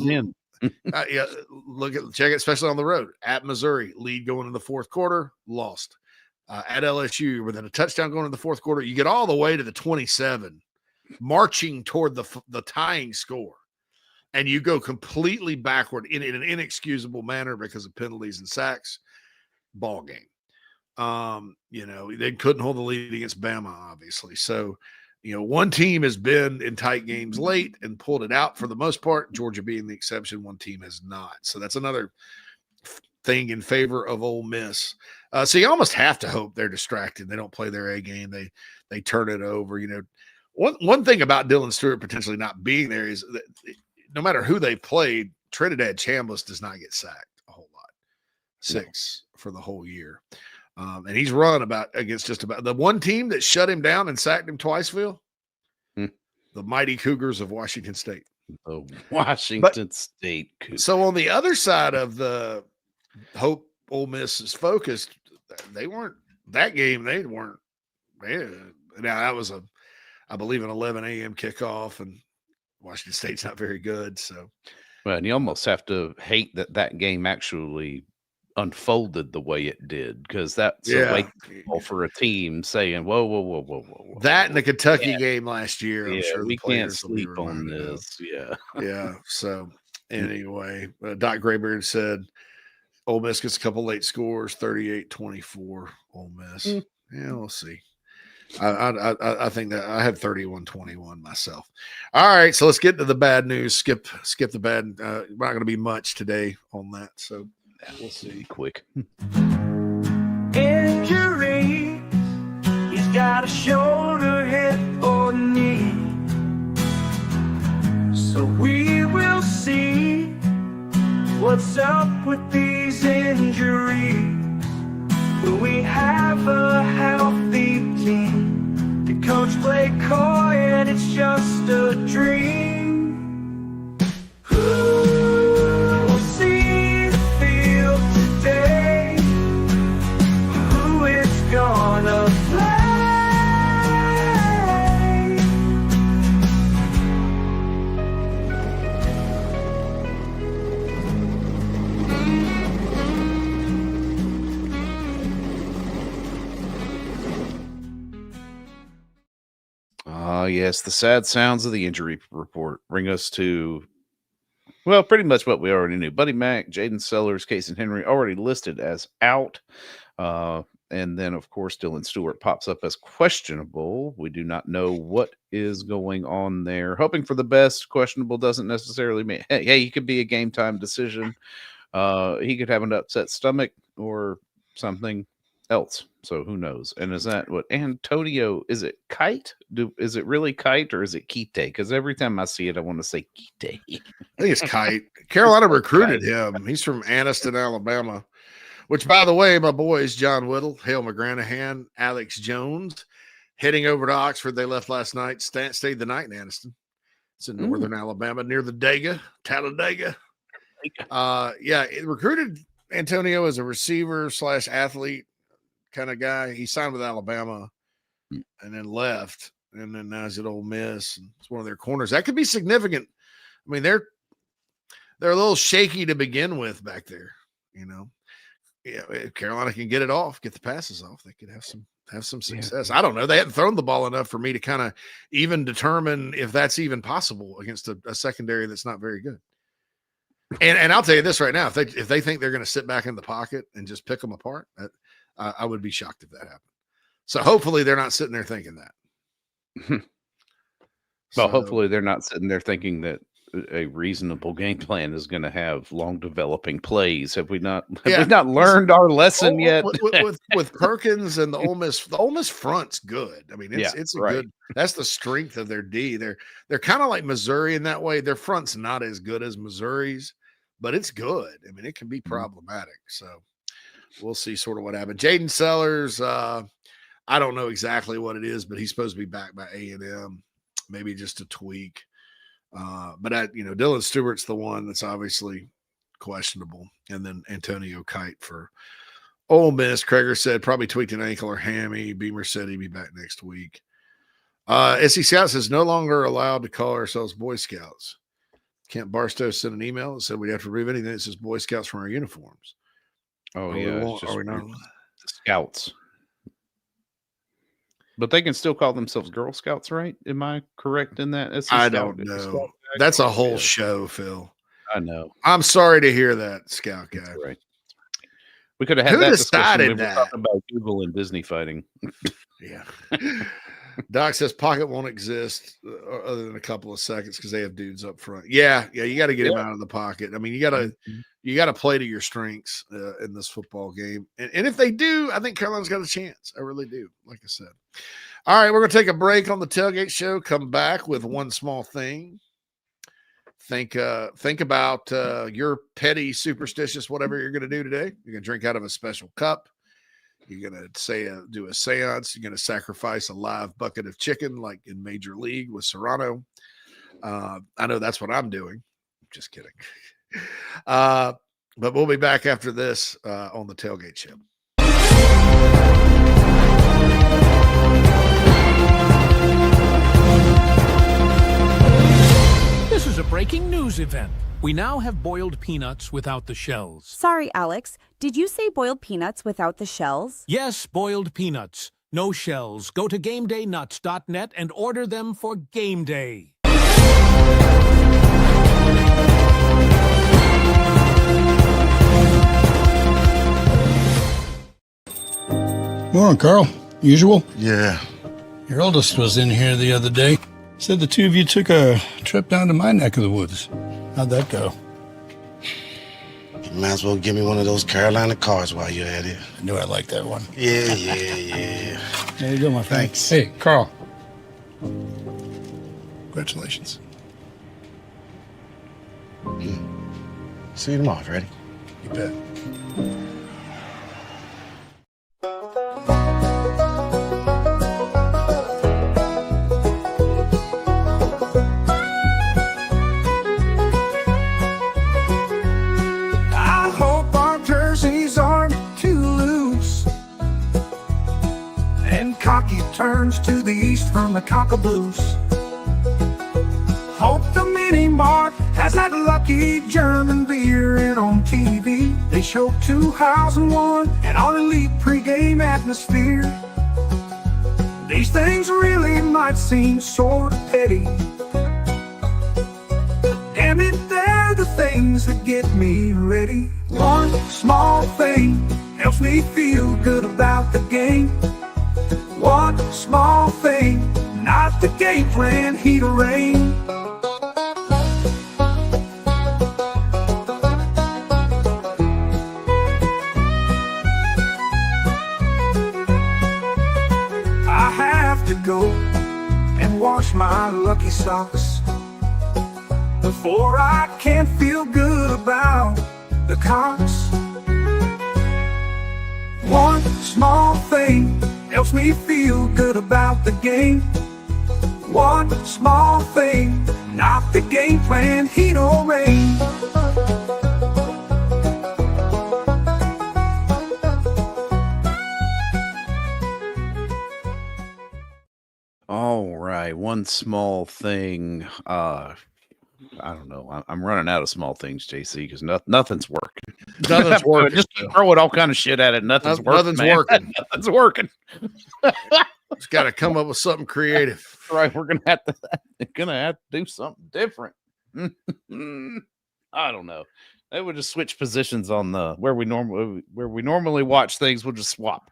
check it, especially on the road at Missouri, lead going in the fourth quarter, lost at LSU within a touchdown going in the fourth quarter. You get all the way to the 27, marching toward the tying score, and you go completely backward in an inexcusable manner because of penalties and sacks. Ball game. You know, they couldn't hold the lead against Bama, obviously. So, you know, one team has been in tight games late and pulled it out for the most part, Georgia being the exception. One team has not. So that's another thing in favor of Ole Miss. So you almost have to hope they're distracted. They don't play their A game. They turn it over. You know, one thing about Dylan Stewart potentially not being there is that no matter who they played, Trinidad Chambliss does not get sacked a whole lot. 6 for the whole year. And he's run against just about the one team that shut him down and sacked him twice, Phil. The mighty Cougars of Washington State. The Washington State Cougars. So on the other side of the hope Ole Miss is focused, they weren't that game. They weren't. Now that was I believe an 11 a.m. kickoff, and Washington State's not very good. So, well, and you almost have to hate that game actually unfolded the way it did, because that's a wake call for a team saying, whoa. That and the Kentucky game last year, I'm sure we can't sleep on this. Yeah. So anyway, Doc Graybeard said Ole Miss gets a couple late scores, 38-24 Ole Miss. Yeah, we'll see. I think that I had 31-21 myself. All right, so let's get to the bad news. Skip the bad. Not going to be much today on that, so we'll see. Quick. Injury. He's got a shoulder, hip, or knee. So we will see what's up with these injuries. Will we have a healthy team? Did Coach play coy and it's just a dream? Who will see the field today? Who is gonna play? Yes, the sad sounds of the injury report bring us to, well, pretty much what we already knew. Buddy Mack, Jaden Sellers, Casey Henry already listed as out. And then, of course, Dylan Stewart pops up as questionable. We do not know what is going on there. Hoping for the best. Questionable doesn't necessarily mean, hey, he could be a game time decision. He could have an upset stomach or something else. So who knows? And is that what Antonio? Is it Kite? Is it really Kite or is it Kite? Because every time I see it, I want to say Kite. I think it's Kite. Carolina recruited him. He's from Anniston, Alabama. Which, by the way, my boys, John Whittle, Hale McGranahan, Alex Jones, heading over to Oxford. They left last night, stayed the night in Anniston. It's in northern Alabama, near the Talladega. It recruited Antonio as a receiver / athlete kind of guy. He signed with Alabama and then left. And then now he's at Ole Miss. And it's one of their corners. That could be significant. I mean, they're a little shaky to begin with back there, you know. Yeah, if Carolina can get it off, get the passes off, they could have some success. I don't know. They hadn't thrown the ball enough for me to kind of even determine if that's even possible against a secondary that's not very good. And I'll tell you this right now: if they think they're going to sit back in the pocket and just pick them apart, I would be shocked if that happened. So hopefully they're not sitting there thinking that. Well, hopefully they're not sitting there thinking that a reasonable game plan is going to have long developing plays. Have we not learned our lesson yet? with Perkins and the Ole Miss front's good. I mean, it's a good. That's the strength of their D. They're kind of like Missouri in that way. Their front's not as good as Missouri's, but it's good. I mean, it can be problematic. So we'll see sort of what happened. Jaden Sellers, I don't know exactly what it is, but he's supposed to be back by A&M. Maybe just a tweak. But Dylan Stewart's the one that's obviously questionable. And then Antonio Kite for Ole Miss. Krager said probably tweaked an ankle or hammy. Beamer said he'd be back next week. SC Scouts says no longer allowed to call ourselves Boy Scouts. Kent Barstow sent an email that said we'd have to remove anything that says Boy Scouts from our uniforms. Oh, Are we not? Scouts. But they can still call themselves Girl Scouts, right? Am I correct in that? I don't know. That's a whole show, Phil. I know. I'm sorry to hear that, Scout guy. That's right. We could have had Who that decided discussion. We were talking about Google and Disney fighting. Yeah. Doc says pocket won't exist other than a couple of seconds because they have dudes up front. Yeah, you got to get him out of the pocket. I mean, you got to play to your strengths in this football game. And if they do, I think Carolina's got a chance. I really do, like I said. All right, we're going to take a break on the Tailgate Show, come back with one small thing. Think about your petty, superstitious, whatever you're going to do today. You're going to drink out of a special cup. You're going to do a seance. You're going to sacrifice a live bucket of chicken like in Major League with Serrano. I know that's what I'm doing. Just kidding. But we'll be back after this on the Tailgate Show. This is a breaking news event. We now have boiled peanuts without the shells. Sorry, Alex. Did you say boiled peanuts without the shells? Yes, boiled peanuts. No shells. Go to GameDayNuts.net and order them for Game Day. Morning, Carl. Usual? Yeah. Your oldest was in here the other day. Said the two of you took a trip down to my neck of the woods. How'd that go? You might as well give me one of those Carolina cars while you're at it. I knew I'd like that one. Yeah. There you go, my friend. Thanks. Hey, Carl. Congratulations. See you tomorrow, Freddie. You bet. Turns to the east from the cockaboose. Hope the mini mart has that lucky German beer in on TV. They show 2 house and 1 and all elite pregame atmosphere. These things really might seem sort of petty. Damn it, they're the things that get me ready. One small thing helps me feel good about the game. One small thing, not the game plan, heat or rain. I have to go and wash my lucky socks before I can feel good about the Cocks. One small thing helps me feel good about the game. One small thing, not the game plan, heat or rain. All right, one small thing. I don't know. I'm running out of small things, JC, because nothing's working. Nothing's working. Just keep throwing all kind of shit at it. Nothing's working. Nothing's working. Nothing's working. Just got to come up with something creative. Right, we're gonna have to do something different. I don't know. They would just switch positions on the where we normally watch things. We'll just swap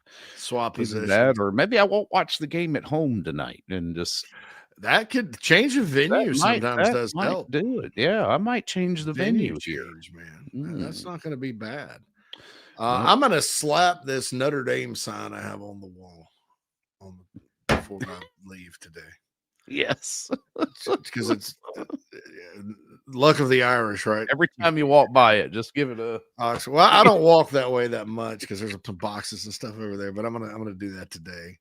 Either positions. that, Or maybe I won't watch the game at home tonight and just that could change the venue. Sometimes does help. Do it. Yeah, I might change the venue here. change, man. That's not going to be bad. I'm going to slap this Notre Dame sign I have on the wall before I leave today. Yes, because it's luck of the Irish, right? Every time you walk by it, just give it a. Well, I don't walk that way that much because there's some boxes and stuff over there, but I'm gonna do that today.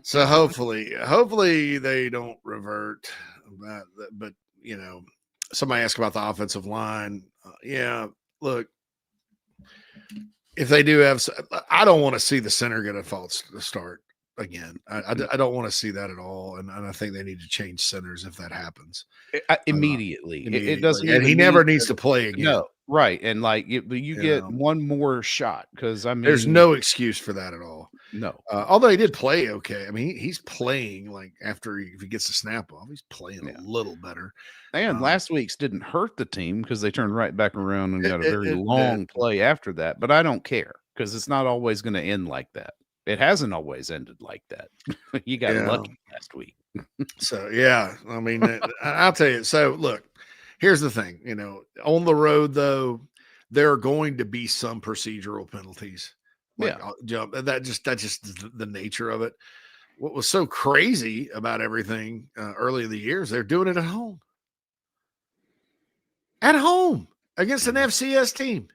So hopefully they don't revert. But you know, somebody asked about the offensive line. Yeah, look, if they do have, I don't want to see the center get a false start again. I don't want to see that at all, and I think they need to change centers if that happens Immediately. It doesn't, and he never needs to play again. No, right, and like you get one more shot because I mean, there's no excuse for that at all. No, although he did play okay. I mean, he's playing like if he gets the snap off, he's playing a little better. And last week's didn't hurt the team because they turned right back around and got a very long play after that. But I don't care because it's not always going to end like that. It hasn't always ended like that. You got lucky last week. So, yeah, I mean, I'll tell you. So, look, here's the thing. You know, on the road, though, there are going to be some procedural penalties. Like, jump. That's just the nature of it. What was so crazy about everything early in the year is they're doing it at home. At home against an FCS team.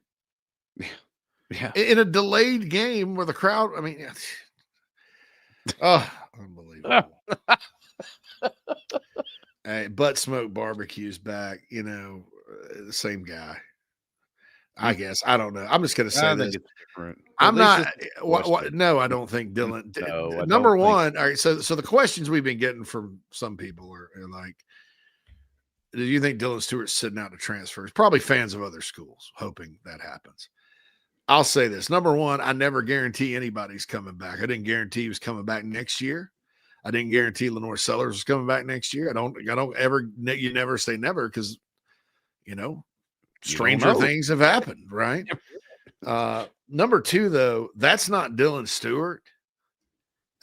Yeah. In a delayed game where the crowd, I mean, unbelievable. Hey, Butt Smoke Barbecue's back, you know, the same guy. I guess. I don't know. I'm just going to say this. I'm not. No, I don't think Dylan. No, number one. All right. So the questions we've been getting from some people are like, do you think Dylan Stewart's sitting out to transfers? Probably fans of other schools hoping that happens. I'll say this. Number one, I never guarantee anybody's coming back. I didn't guarantee he was coming back next year. I didn't guarantee Lenore Sellers was coming back next year. I don't ever, you never say never because, you know, stranger things have happened, right? Number two, though, that's not Dylan Stewart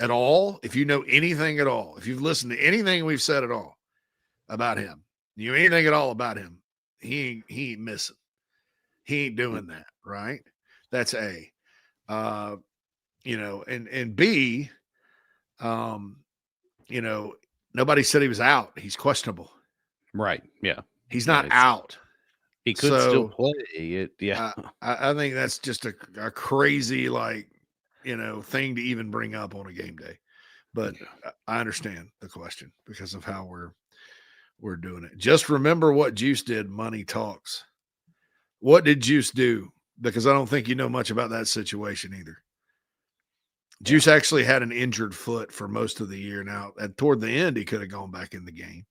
at all. If you know anything at all, if you've listened to anything we've said at all about him, you know anything at all about him, he ain't missing. He ain't doing that, right? That's A. You know, and B, you know, nobody said he was out. He's questionable. Right. Yeah. He's not out. He could still play it. Yeah. I think that's just a crazy, like, you know, thing to even bring up on a game day. But I understand the question because of how we're doing it. Just remember what Juice did. Money talks. What did Juice do? Because I don't think you know much about that situation either. Juice actually had an injured foot for most of the year. Now, toward the end, he could have gone back in the game.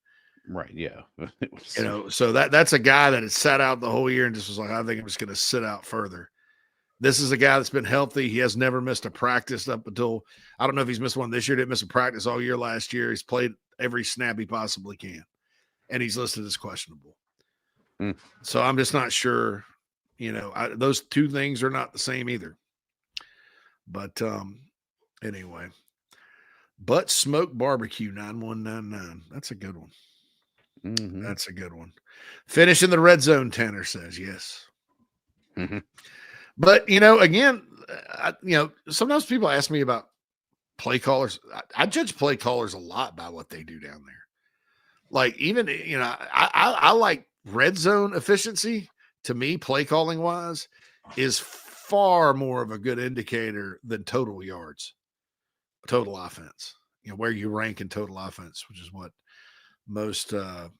Right. Yeah. You know, so that's a guy that had sat out the whole year and just was like, I think I'm just going to sit out further. This is a guy that's been healthy. He has never missed a practice up until, I don't know if he's missed one this year. Didn't miss a practice all year last year. He's played every snap he possibly can, and he's listed as questionable. So I'm just not sure, those two things are not the same either. But anyway, Butt Smoke Barbecue 9199. That's a good one. That's a good one. Finish in the red zone, Tanner says yes. But again, sometimes people ask me about play callers. I judge play callers a lot by what they do down there. Like even I like red zone efficiency. To me, play calling wise, is far more of a good indicator than total yards, total offense. Where you rank in total offense, which is what most of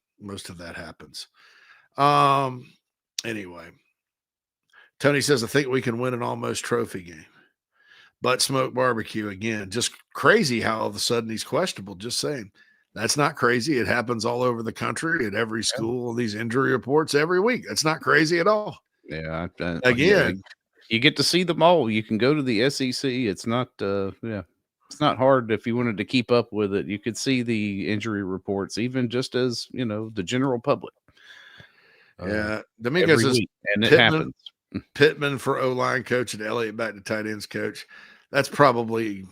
that happens. Anyway, Tony says, I think we can win an almost trophy game. Butt Smoke Barbecue again. Just crazy how all of a sudden he's questionable. Just saying. That's not crazy. It happens all over the country at every school. These injury reports every week. That's not crazy at all. Yeah. Again, you get to see them all. You can go to the SEC. It's not, it's not hard if you wanted to keep up with it. You could see the injury reports, even just as the general public. Yeah, Domingo says, and it happens. Pittman for O-line coach and Elliott back to tight ends coach. That's probably,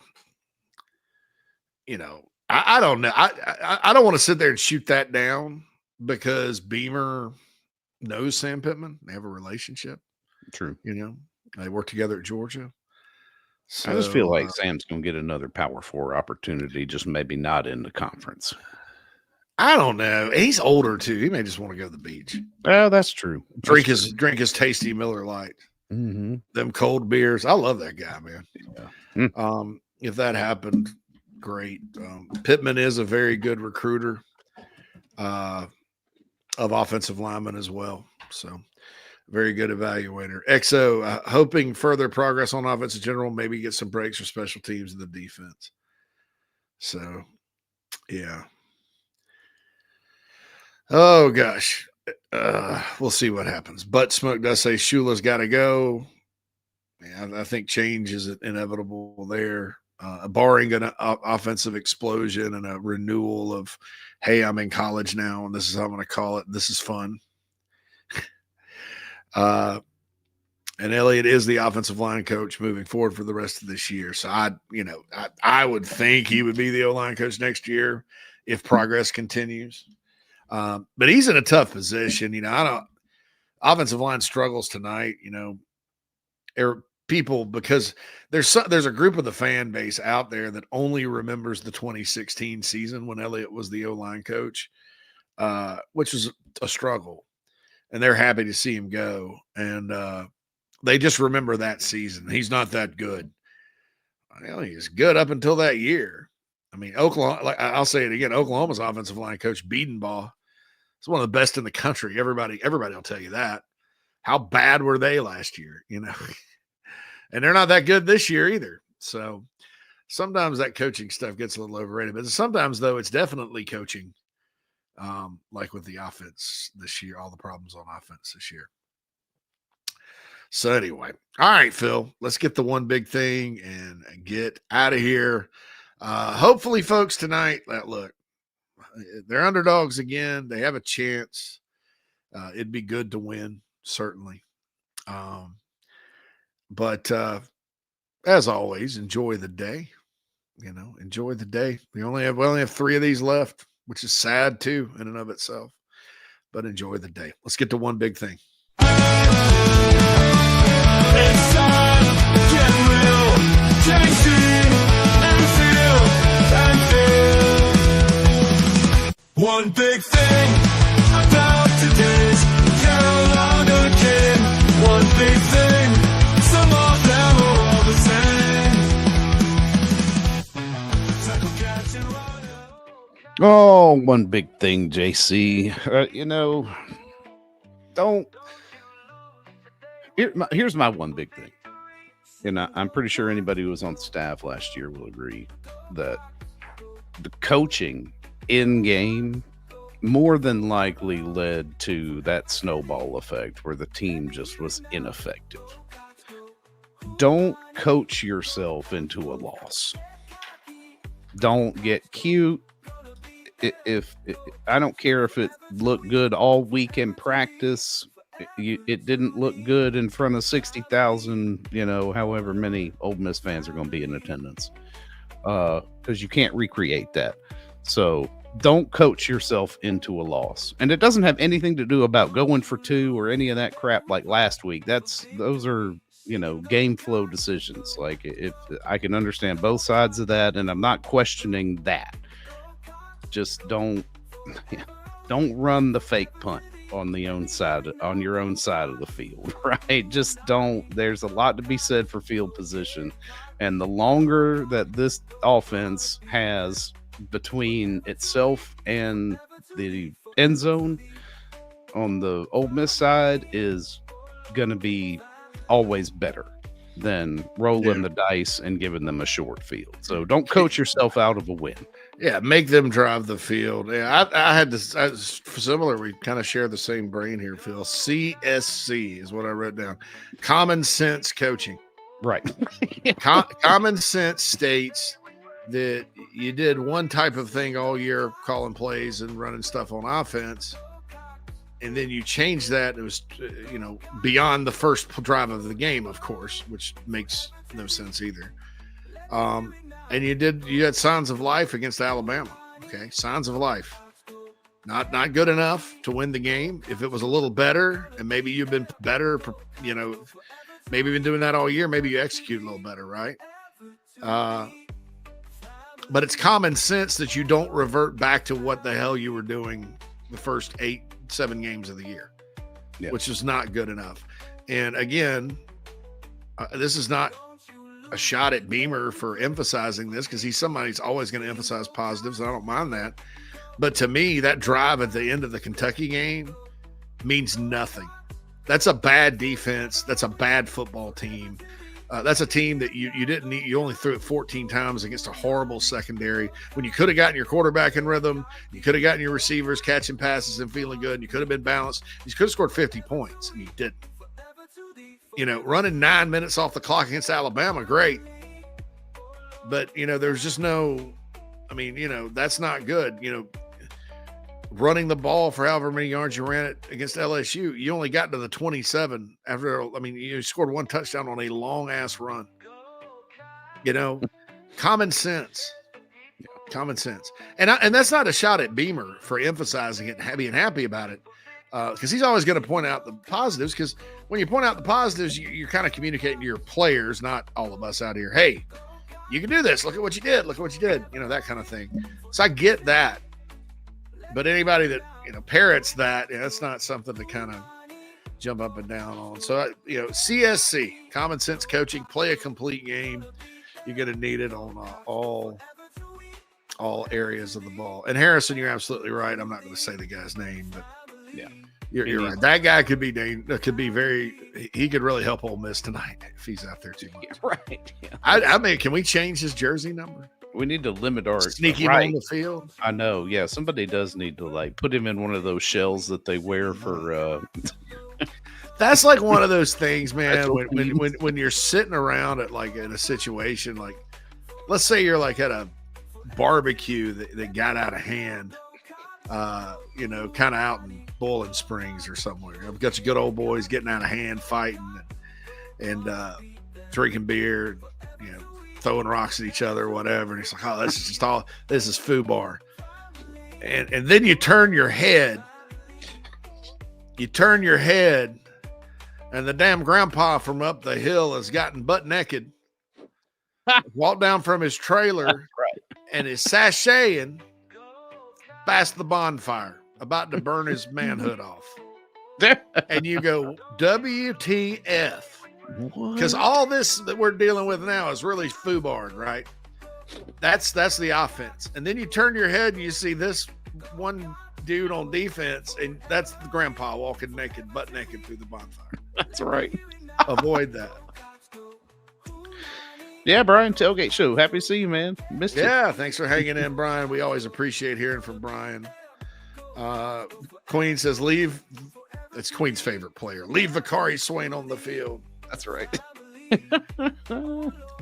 I don't know. I don't want to sit there and shoot that down because Beamer knows Sam Pittman. They have a relationship. True. They work together at Georgia. So, I just feel like Sam's going to get another Power 4 opportunity, just maybe not in the conference. I don't know. He's older too. He may just want to go to the beach. Oh, that's true. Drink his tasty Miller Lite. Them cold beers. I love that guy, man. Yeah. If that happened, great. Pittman is a very good recruiter of offensive linemen as well. So very good evaluator. XO, hoping further progress on offense in general, maybe get some breaks for special teams in the defense. So, yeah. Oh, gosh. We'll see what happens. Butt Smoke does say Shula's got to go. Yeah, I think change is inevitable there. Barring an offensive explosion and a renewal of, hey, I'm in college now, and this is how I'm going to call it. This is fun. And Elliott is the offensive line coach moving forward for the rest of this year. So I would think he would be the O-line coach next year if progress continues. But he's in a tough position. Offensive line struggles tonight, people, because there's a group of the fan base out there that only remembers the 2016 season when Elliott was the O-line coach, which was a struggle, and they're happy to see him go. And they just remember that season. He's not that good. Well, he's good up until that year. I mean, Oklahoma, like I'll say it again, Oklahoma's offensive line coach Bedenbaugh is one of the best in the country. Everybody will tell you that. How bad were they last year? And they're not that good this year either. So sometimes that coaching stuff gets a little overrated, but sometimes though it's definitely coaching. Like with the offense this year, all the problems on offense this year. So anyway, all right, Phil, let's get the one big thing and get out of here. Hopefully, folks, tonight, look, they're underdogs again. They have a chance. It'd be good to win, certainly. But as always, enjoy the day. Enjoy the day. We only have 3 of these left, which is sad too in and of itself. But enjoy the day. Let's get to one big thing. It's time, get real, JC, and Phil. One big thing about today's Carolina game. One big thing, some of them are all the same. Tackle, catch, and run. Oh, one big thing, JC. Here's my one big thing. And I'm pretty sure anybody who was on staff last year will agree that the coaching in game more than likely led to that snowball effect where the team just was ineffective. don't coach yourself into a loss. Don't get cute. If I don't care if it looked good all week in practice, it didn't look good in front of 60,000, however many Ole Miss fans are going to be in attendance, because you can't recreate that. So don't coach yourself into a loss. And it doesn't have anything to do about going for 2 or any of that crap like last week. Those are, game flow decisions. Like, if I can understand both sides of that, and I'm not questioning that. Just don't run the fake punt on your own side of the field, right? Just don't. There's a lot to be said for field position, and the longer that this offense has between itself and the end zone on the Ole Miss side is going to be always better than rolling the dice and giving them a short field. So don't coach yourself out of a win. Yeah, make them drive the field. Yeah, I had this similar. We kind of share the same brain here, Phil. CSC is what I wrote down. Common sense coaching. Right. Common sense states that you did one type of thing all year, calling plays and running stuff on offense, and then you changed that. It was, beyond the first drive of the game, of course, which makes no sense either. And you had signs of life against Alabama. Okay. Signs of life. Not good enough to win the game. If it was a little better, and maybe you've been better, maybe been doing that all year, maybe you execute a little better, right? But it's common sense that you don't revert back to what the hell you were doing the first 7 games of the year, which is not good enough. And again, this is not a shot at Beamer for emphasizing this, because he's somebody's always going to emphasize positives, and I don't mind that. But to me, that drive at the end of the Kentucky game means nothing. That's a bad defense. That's a bad football team. That's a team that you didn't need. You only threw it 14 times against a horrible secondary, when you could have gotten your quarterback in rhythm. You could have gotten your receivers catching passes and feeling good. And you could have been balanced. You could have scored 50 points, and you didn't. Running 9 minutes off the clock against Alabama, great. But, there's just no, that's not good. Running the ball for however many yards you ran it against LSU, you only got to the 27 after, you scored 1 touchdown on a long ass run. Common sense. Common sense. And that's not a shot at Beamer for emphasizing it and being happy about it. Because he's always going to point out the positives, because when you point out the positives, you're kind of communicating to your players, not all of us out here. Hey, you can do this. Look at what you did. Look at what you did. That kind of thing. So I get that. But anybody that, parrots that, that's not something to kind of jump up and down on. So, CSC, common sense coaching, play a complete game. You're going to need it on all areas of the ball. And Harrison, you're absolutely right. I'm not going to say the guy's name, but yeah, you're right. That guy could be he could really help Ole Miss tonight if he's out there too much. Yeah, right. Yeah. Can we change his jersey number? We need to limit our sneak him on the field. I know. Yeah. Somebody does need to put him in one of those shells that they wear for, that's like one of those things, man, when you're sitting around in a situation, like, let's say you're at a barbecue that got out of hand, kind of out in Bowling Springs or somewhere. I've got your good old boys getting out of hand, fighting and drinking beer, throwing rocks at each other or whatever. And it's like, oh, this is FUBAR. And then you turn your head, and the damn grandpa from up the hill has gotten butt naked, walked down from his trailer, and is sashaying past the bonfire, about to burn his manhood off. And you go, WTF. Because all this that we're dealing with now is really FUBAR, right? That's the offense. And then you turn your head and you see this one dude on defense, and that's the grandpa walking naked, butt naked through the bonfire. That's right. Avoid that. Yeah, Brian, Tailgate Show. Happy to see you, man. Missed you. Yeah, thanks for hanging in, Brian. We always appreciate hearing from Brian. Queen says, it's Queen's favorite player. Leave Vicari Swain on the field. That's right.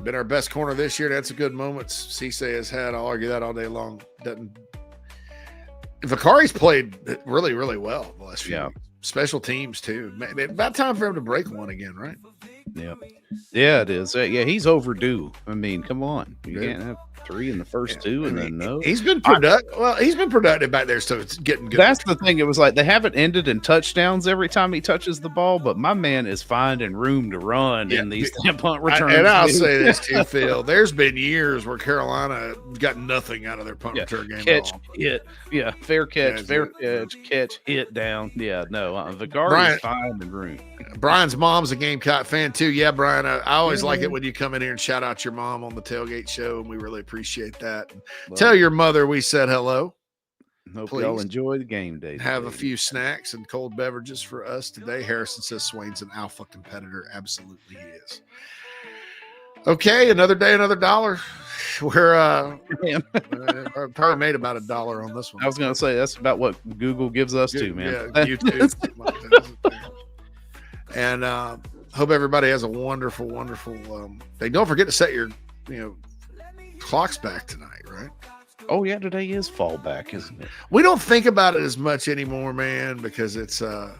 Been our best corner this year. That's a good moment Cisse has had. I'll argue that all day long. Vicari's played really, really well the last few weeks. Special teams too. About time for him to break one again, right? Yeah, it is. Yeah, he's overdue. I mean, come on. You can't have 3 in the first 2 and then no. He's been productive. Well, he's been productive back there, so it's getting good. That's the thing. It was like they haven't ended in touchdowns every time he touches the ball, but my man is finding room to run in these punt returns. And I'll say this too, Phil. There's been years where Carolina got nothing out of their punt return game. Catch, hit. Yeah, fair catch, catch, hit down. Yeah, no. Vicari is finding room. Brian's mom's a Gamecock fan too. Yeah, Brian, I always like it when you come in here and shout out your mom on the Tailgate show, and we really appreciate that. Tell your mother we said hello. Hope y'all enjoy the game day. Have a few snacks and cold beverages for us today. Harrison says Swain's an alpha competitor. Absolutely he is. Okay, another day, another dollar. We're probably made about $1 on this one. I was going to say that's about what Google gives us too, man. Yeah, YouTube. And hope everybody has a wonderful, wonderful day. Don't forget to set your clocks back tonight, right? Oh yeah, today is fall back, isn't it? We don't think about it as much anymore, man, because it's the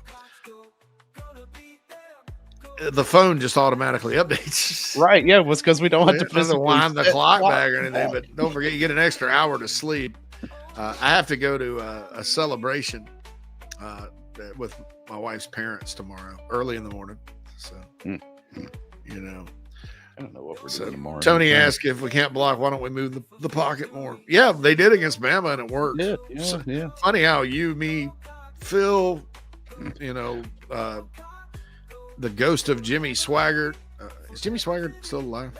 phone just automatically updates. Right, yeah, it was because we don't have to wind the clock back or anything. But don't forget, you get an extra hour to sleep. I have to go to a celebration with my wife's parents tomorrow, early in the morning. So, I don't know what we're doing tomorrow. Tony asked if we can't block, why don't we move the pocket more? Yeah, they did against Bama and it worked. Yeah. Funny how you, me, Phil, the ghost of Jimmy Swaggart. Is Jimmy Swaggart still alive?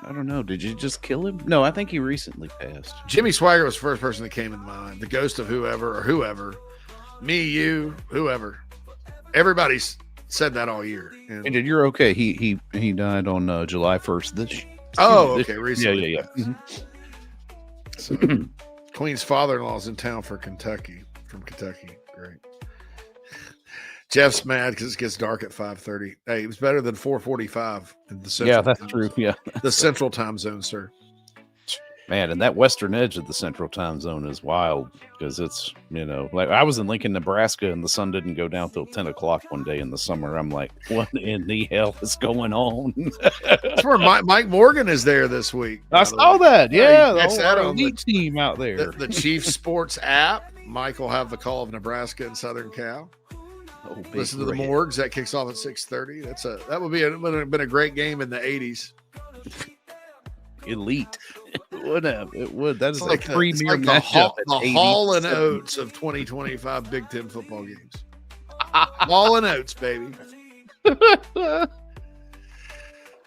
I don't know. Did you just kill him? No, I think he recently passed. Jimmy Swaggart was the first person that came in mind. The ghost of whoever. Me, you, whoever. Everybody's said that all year. And you're okay. He died on July 1st. Recently. Yeah. Mm-hmm. So, Queen's father-in-law is in town from Kentucky. Great. Jeff's mad because it gets dark at 5:30. Hey, it was better than 4:45 in the central. Yeah, that's true. Yeah, the central time zone, sir. Man, and that western edge of the central time zone is wild because it's, like I was in Lincoln, Nebraska, and the sun didn't go down till 10 o'clock one day in the summer. I'm like, what in the hell is going on? That's where Mike Morgan is there this week. I saw that. Yeah, that's that on the team out there. The Chief Sports app. Mike will have the call of Nebraska and Southern Cal. Listen to the Morgs. That kicks off at 6:30. That would been a great game in the 80s. Elite. It would. That is like premier matchup. The Hall and Oates of 2025 Big Ten football games. Hall and Oates, baby.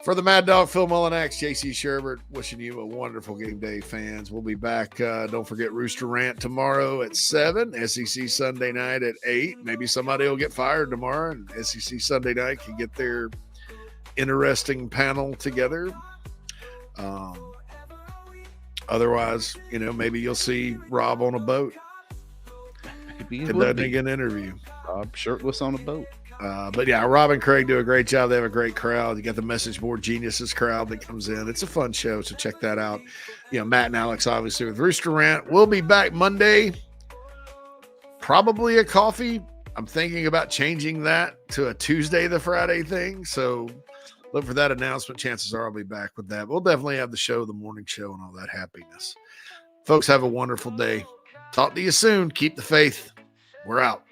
For the Mad Dog, Phil Mullinax, JC Sherbert, wishing you a wonderful game day, fans. We'll be back. Don't forget Rooster Rant tomorrow at 7, SEC Sunday night at 8. Maybe somebody will get fired tomorrow, and SEC Sunday night can get their interesting panel together. Otherwise, maybe you'll see Rob on a boat. Conducting an interview. Rob shirtless on a boat. But yeah, Rob and Craig do a great job. They have a great crowd. You got the Message Board Geniuses crowd that comes in. It's a fun show, so check that out. Matt and Alex, obviously, with Rooster Rant. We'll be back Monday. Probably a coffee. I'm thinking about changing that to a Tuesday to Friday thing. So look for that announcement. Chances are I'll be back with that. We'll definitely have the show, the morning show, and all that happiness. Folks, have a wonderful day. Talk to you soon. Keep the faith. We're out.